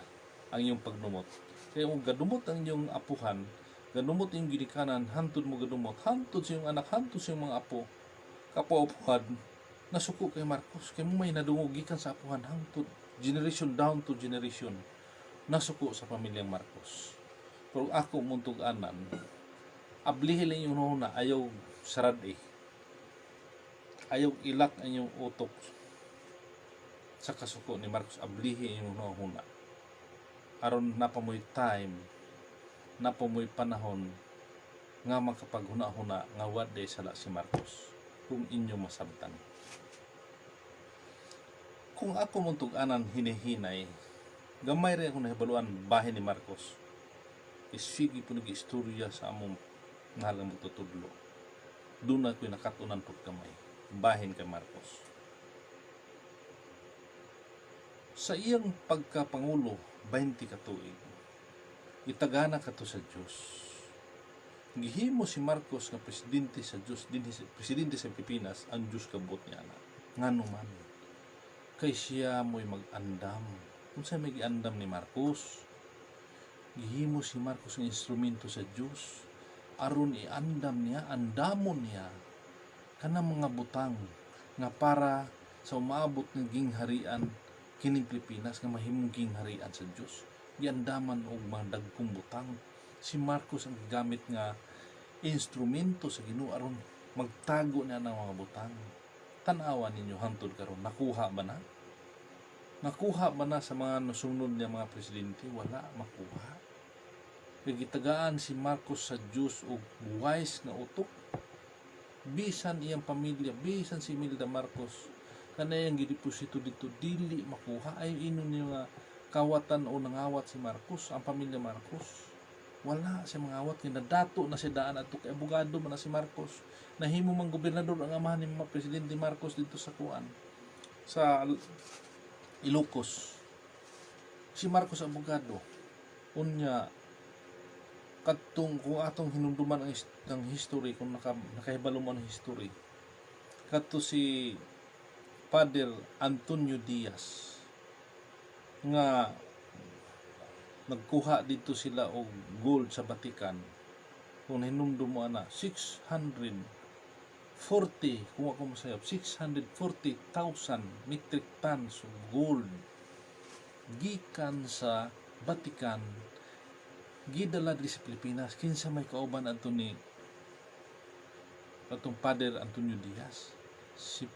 ang inyong pagdumot? Kaya kung gadumot ang inyong apuhan, gadumot yung ginikanan, hantod mo gadumot, hantod sa iyong anak, hantod sa iyong mga apo, kapwa-apuhan, nasuko kay Marcos. Kaya mo may nadungog gikan sa apuhan, hantod, generation down to generation, nasuko sa pamilyang Marcos. Pero ako mong tug-anan, ablihin lang yung nuna, ayaw sarad ayaw ilak ang inyong utok sa kasuko ni Marcos, ablihin yung nuna. Aron napamoy time, napamoy panahon nga makapaghuna-huna nga waday sala si Marcos kung inyo masabtan. Kung ako mong tug-anan hinihinay, gamay rin ako nahibaluan bahin ni Marcos. Isigi po nag-istorya sa among nalang magtutudlo. Doon ako'y nakatunan po kamay. Bahin kay Marcos. Sa iyang pagkapangulo, 20 ka tuig, itagana ka to sa Diyos. Gihimo si Marcos nga presidente sa Diyos, presidente sa Pilipinas, ang Diyos kabot niya na. Nga naman, kay siya mo'y mag-andam. Kung saan may giandam ni Marcos, gihimo si Marcos ng instrumento sa Diyos, aron iandam niya, andamon niya, kanang mga butang, nga para sa umabot ng gingharian, kining Pilipinas, nga mahimong gingharian sa Diyos. Giandaman og mga dagkong butang. Si Marcos ang gamit nga instrumento sa Ginoo aron magtago na ng mga butang. Tanawan ninyo hantod karon, nakuha ba na? Nakuha man na sa mga nasunod niya mga presidente, wala makuha. Kaya gitagaan si Marcos sa Diyos og wise nga utok. Bisan iyang pamilya, bisan si Imelda Marcos, kanayang gideposito dito, dili makuha. Ay inon niyo nga kawatan o nangawat si Marcos, ang pamilya Marcos. Wala si mga awat, kinadato na si daan ato kay abogado man na si Marcos. Nahimo mang gobernador ang amahan ni mga presidente Marcos dito sa kuan, sa Ilocos. Si Marcos abogado. Unya kadtong kung atong hinumduman ang history, kung nakahibalo mo ang history, kadto si Father Antonio Diaz nga nagkuha dito sila og gold sa Vatican. Kung hinumdum mo ana 640, kung ako masayap, 640,000 metric tons of gold gikan sa Vatican gidala diri sa Pilipinas. Kinsa may kauban adto ni atong Father Antonio Diaz? Si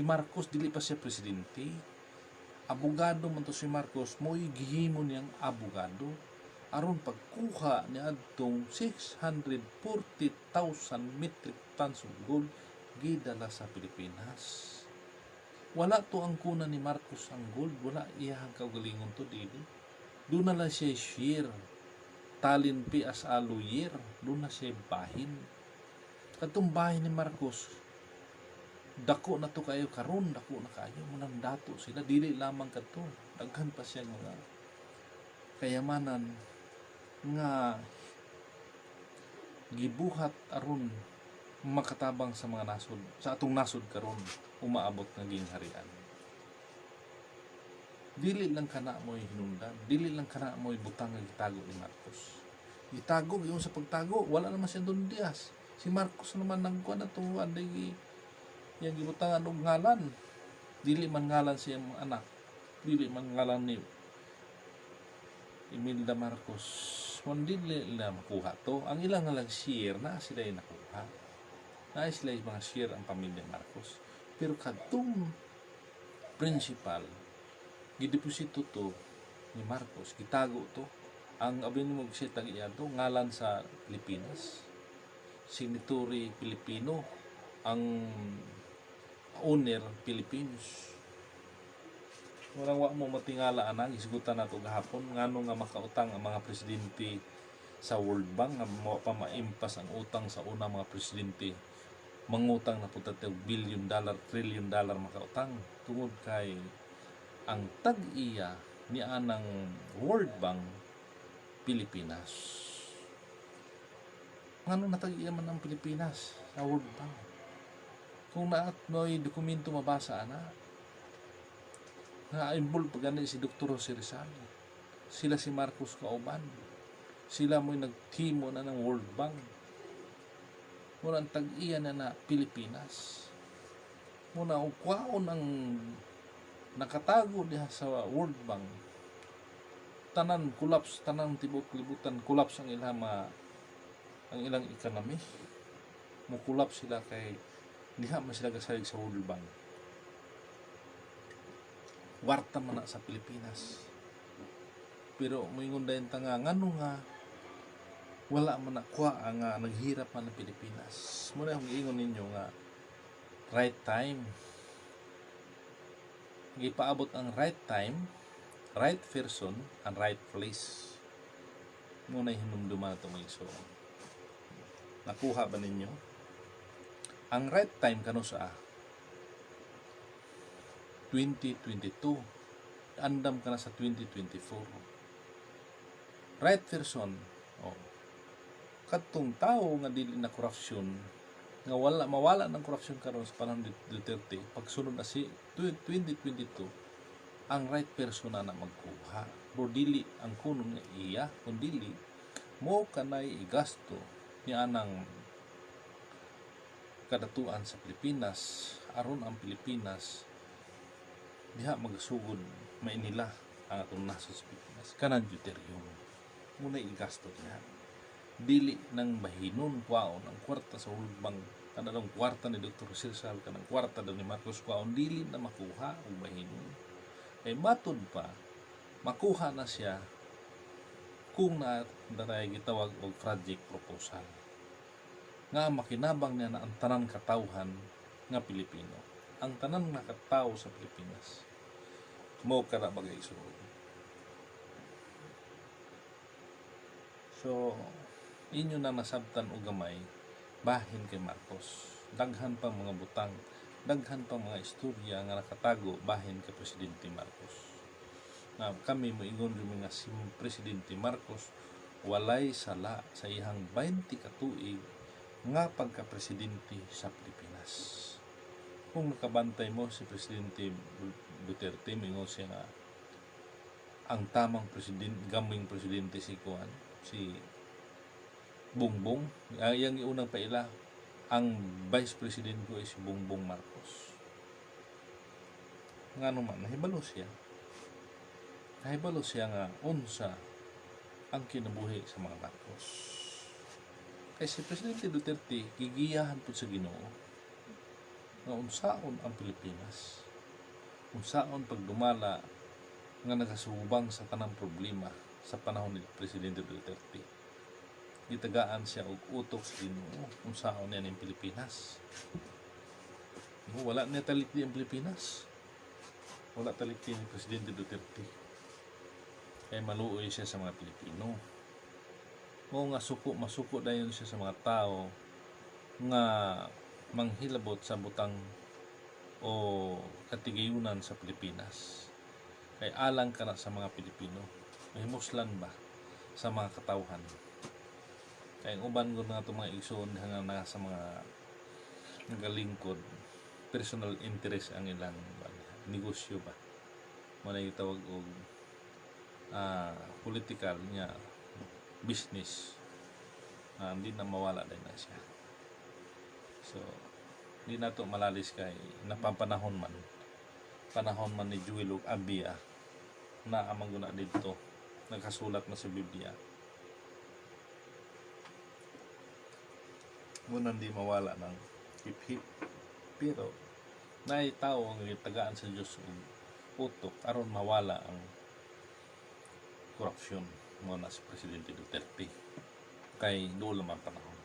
Marcos, dili pa siya presidente. Abogado man to si Marcos, mo'y gihimo niyang abogado aron pagkuha ni adtong 640,000 metric tons of gold gidala sa Pilipinas. Wala to ang kuna ni Marcos ang gold, wala iyang kaugalingon to dili. Doon na lang siya share, talin pi as a lawyer, doon na siya bahin. Katong bahin ni Marcos, dako na to kayo karon, dako na kayo, manang dato sila, dili lamang kadto, daghan pa siya mga kayamanan nga gibuhat aron makatabang sa mga nasod, sa atong nasod karon umaabot nga gingharian. Dili lang kana mo'y hinungdan, dili lang kana mo'y butang nga gitago ni Marcos. Gitago yung sa pagtago, wala naman siya Don Diaz. Si Marcos naman nagkuha na to, anday yang gibutangan og ngalan. Dili man ngalan siya anak, dili man ngalan ni Imelda Marcos. Kung dili na makuha to, ang ilang nga lang share na sila yung nakuha. Na sila yung mga share ang pamilya Marcos. Pero kadtong principal, gideposito to ni Marcos, gitago to. Ang abin mo siya tagiya to, ngalan sa Pilipinas. Signatory Pilipino, ang owner Philippines. Walang wa mo matingala anang isgutan nato gahapon ngano nga makautang ang mga presidente sa World Bank nga mo pa maimpas ang utang sa una mga presidente. Mangutang na puta og billion dollar, trillion dollar makautang tungod kay ang tag-iya ni anang World Bank Pilipinas. Ngano natag-iya man ang Pilipinas sa World Bank? Kung naat mo'y dokumento mabasa na involved pa ganun si Dr. Jose Rizal, sila si Marcos kauban, sila mo'y nagtimo na ng World Bank, muna ang tag-iya na Pilipinas, muna ang kwaon ang nakatago diha sa World Bank, tanan collapse, tanan tibok libutan collapse ang ilang economy, mo collapse sila kay diha man sila gasalig sa World Bank. Warta man na sa Pilipinas. Pero moingon dayon ta nga ngano nga wala man na kuha nga naghirap man ang Pilipinas. Muna akong giingon ninyo nga right time. Gipaabot ang right time, right person, and right place. Muna hinumduman ito mga iso. Nakuha ba ninyo? Ang right time kano sa 2022. Andam ka na sa 2024. Right person. Kadtong tao nga dili na korupsyon, nga mawala ng korupsyon karon sa panahon ni Duterte, pagsunod na si 2022, ang right person na magkuha. Pero dili ang kuno nga iya, kundili mo kanay igasto ni anang kadatuan sa Pilipinas aron ang Pilipinas diha magsugod mainila ang atong nasod sa Pilipinas kanang deuterium muna igasto niya dili nang bahinon kwaon ang kwarta sa World Bank kanang kwarta ni Dr. Rizal kanang kwarta ni Marcos kwaon dili na makuha og bahinon Kay matod pa makuha na siya kung na daray gitawag og project proposal nga makinabang niya na ang tanan katawhan nga Pilipino, ang tanan nga katawo sa Pilipinas mo kada bagay isulod. So inyo na nasabtan og gamay bahin kay Marcos, daghan pa mga butang, daghan pa mga istorya nga nakatago bahin kay Presidente Marcos. Na kami moingon rin nga si Presidente Marcos walay sala sa ihang 20 ka tuig nga pagka-presidente sa Pilipinas. Kung nakabantay mo si Presidente Duterte, mingon siya nga ang tamang presidente, gaming presidente si Kuan, si Bongbong. Yang unang paila, ang vice president ko ay si Bongbong Marcos. Nga naman, nahibalo siya nga unsa ang kinabuhi sa mga Marcos. Kay si Presidente Duterte gigiyahan po sa Ginoo nga unsaon ang Pilipinas, unsaon pagdumala nga nagasubang sa tanang problema sa panahon ni Presidente Duterte. Gitagaan siya og utok sa Ginoo unsaon niya ang Pilipinas. Wala niya talikdi ang Pilipinas, wala talikdi ni Presidente Duterte. Kaya maluoy siya sa mga Pilipino. O nga masuko dayon siya sa mga tao nga manghilabot sa butang o katigayunan sa Pilipinas. Kay alang ka na sa mga Pilipino. Mahimuslan ba sa mga katawhan. Kaya uban ko na itong mga igsoon hanggang na sa mga nagalingkod, personal interest ang ilang negosyo ba. Muna itawag og political niya business, hindi na mawala din na siya. So hindi na to malalis kay napapanahon man ni Joel ug Abia na amang guna dito nagkasulat na sa Biblia muna hindi mawala ng hip-hip, pero naitaw ang tagaan sa Diyos ug utok aron mawala ang korupsyon muna si Presidente Duterte kay doon naman panahon.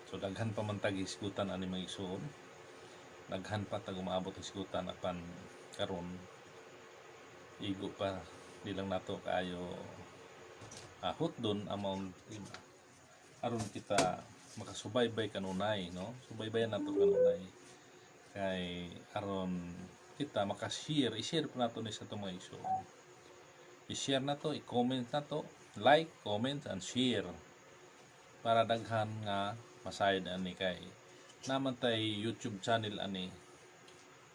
So daghan pa man tag isgutan ani mga igsoon, daghan pa tag umaabot isgutan apan karon igo pa di lang nato kaayo hutdon among aron kita makasubaybay kanunay, no? Subaybayan nato kanunay kay aron kita makashare, i-share pa nato ni sa itong mga igsoon. I-share na to, i-comment na to, like, comment, and share para daghan nga masayad ani kay naman tay YouTube channel ani.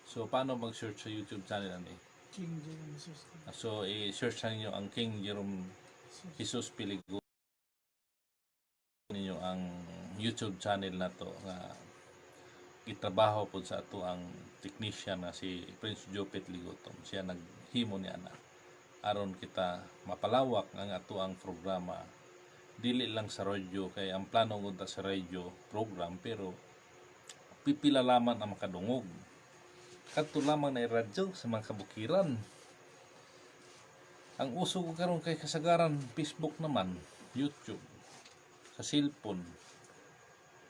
So paano mag-search sa YouTube channel ani? King Jerome Jesus. So i-search niyo ang King Jerome Jesus Piligo ninyo ang YouTube channel na to nga gitrabaho po sa ato ang technician na si Prince Jopet Ligotom. Siya naghimo ni ana aron kita mapalawak ang ato ang programa dili lang sa radyo kay ang plano unta sa radyo program pero pipila lamang ang makadungog kadto lamang na radyo sa mga kabukiran. Ang uso ko karon kay kasagaran Facebook naman, YouTube, sa cellphone,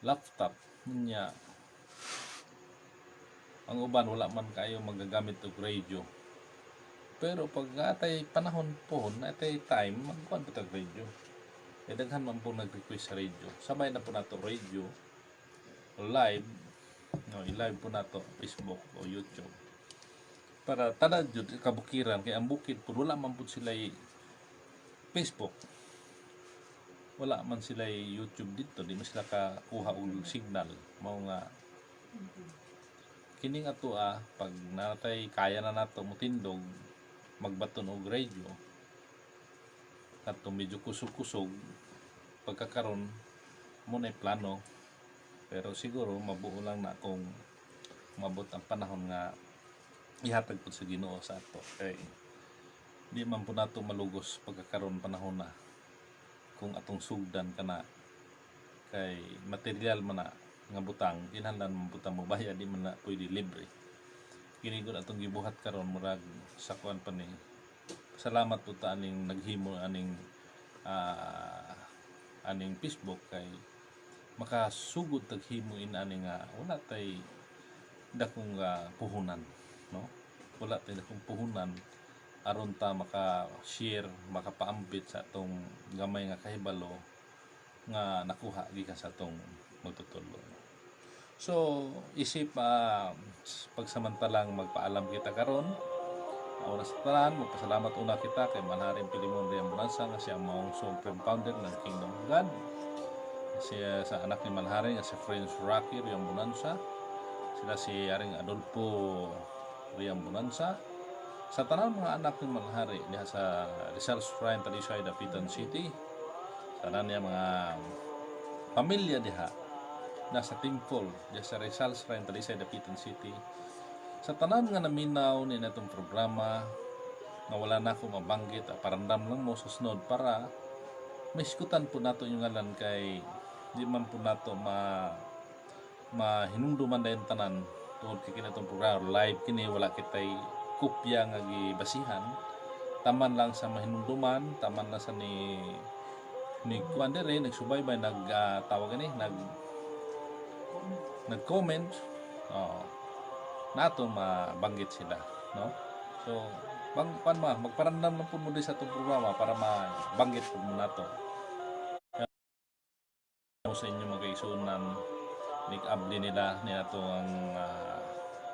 laptop niya. Ang uban wala man kayo magagamit og radio. Pero pag atay panahon po, atay time, magkuhan po tag radio. E daghan man po nag-request sa radio. Sabay na po nato radio, live, no, i-live po nato Facebook o YouTube. Para tanad jud kabukiran kay ang bukid po wala man po sila Facebook. Wala man sila YouTube dito, di man sila kakuha og signal. Mao nga kining ato pag natay kaya na nato motindog magbaton og radio kadto medyo kusog-kusog pagkakaron mo na plano pero siguro mabuo lang na kung mabot ang panahon nga ihatag po sa Ginoo sa ato kay di man po nato malugos pagkakaron panahon na kung atong sugdan kana kay material man na nga butang kinahanglan man butang mo bayad di man na pwede libre kini gud atong gibuhat karon murag sa kuan pa ni. Salamat po ta aning naghimo aning Facebook kay makasugod taghimo ani nga wala tay dakong puhunan, no? Wala tay dakong puhunan aron ta maka-share, makapaambit sa atong gamay nga kahibalo nga nakuha gikan sa atong magtutulong. So, isip pagsamantalang magpaalam kita karon. Oras sa tanan, magpasalamat una kita kay Manharing Pilimon Riam Bonanza nga siya ang maong supreme founder ng Kingdom of God. Siya sa anak ni Manharing nga si Friends Rocky Riam Bonanza. Sila si Aring Adolfo Riam Bonanza. Sa tanan mga anak ni Manhari diha sa Rizal Shrine Talisay, Dapitan City. Sa tanan niya mga pamilya diha nasa Temple diha sa Rizal Shrine Talisay, Dapitan City. Sa tanan nga naminaw ni natong programa nga wala na ako mabanggit, parandam lang mo sa sunod para maiskutan po nato yung ngalan kay di man po nato mahinumduman dayon tanan tungod kay kinatong programa live kini, wala kitay kopya nga gibasihan, taman lang sa mahinumduman, taman lang sa ni kuan dire nagsubaybay, tawag ni nag-comment nato mabanggit sila, no? So magparandam lang po mo sa itong programa para mabanggit po mo nato sa inyo mga kaisunan. Nik-abli nila nato ang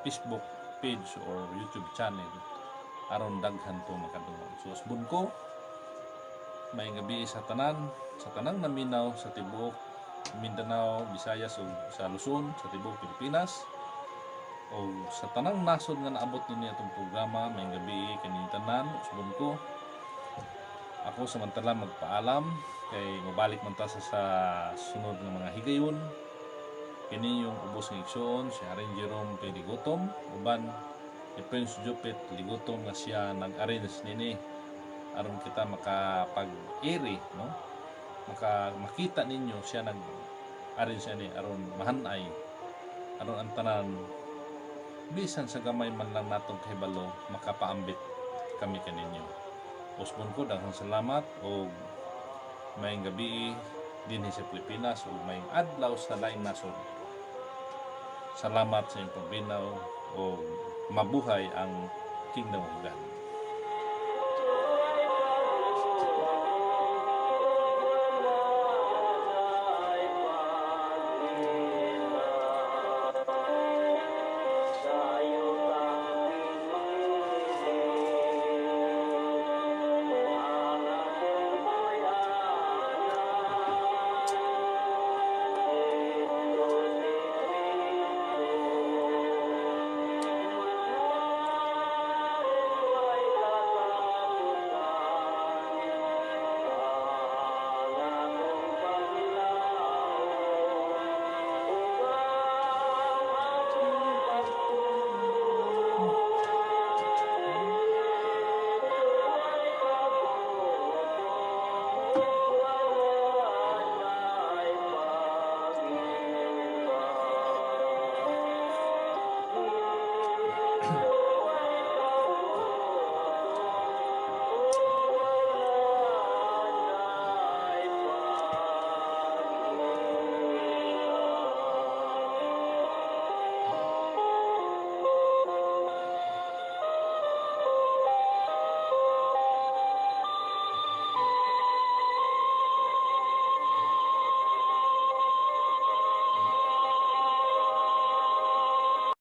Facebook page or YouTube channel aron daghan po makadungog. So asbun ko may gabi sa tanang naminaw sa tibuok Mindanao, Visayas o sa Luzon, sa tibuok Pilipinas, o sa tanang nasod nga naabot ninyo itong programa may gabi kaning tanan. Asbun ko ako samantala magpaalam kay mabalik man ta sa sunod ng mga higayon. Kini yung ubos ng igsoon si Haring Jerome P. Ligutom, uban ni Prince Jupit Ligutom nga siya nag-arrange nini aron kita makapag-iri, no? Makita ninyo siya nag-arrange ni aron mahanay aron ang tanan bisan sa gamay man lang natong kahibalo makapaambit kami kaninyo. Usbon ko daghang salamat o mayong gabi din sa Pilipinas o mayong adlaw sa laing nasod. Salamat sa inyong pagbinaw o mabuhay ang Kingdom of God.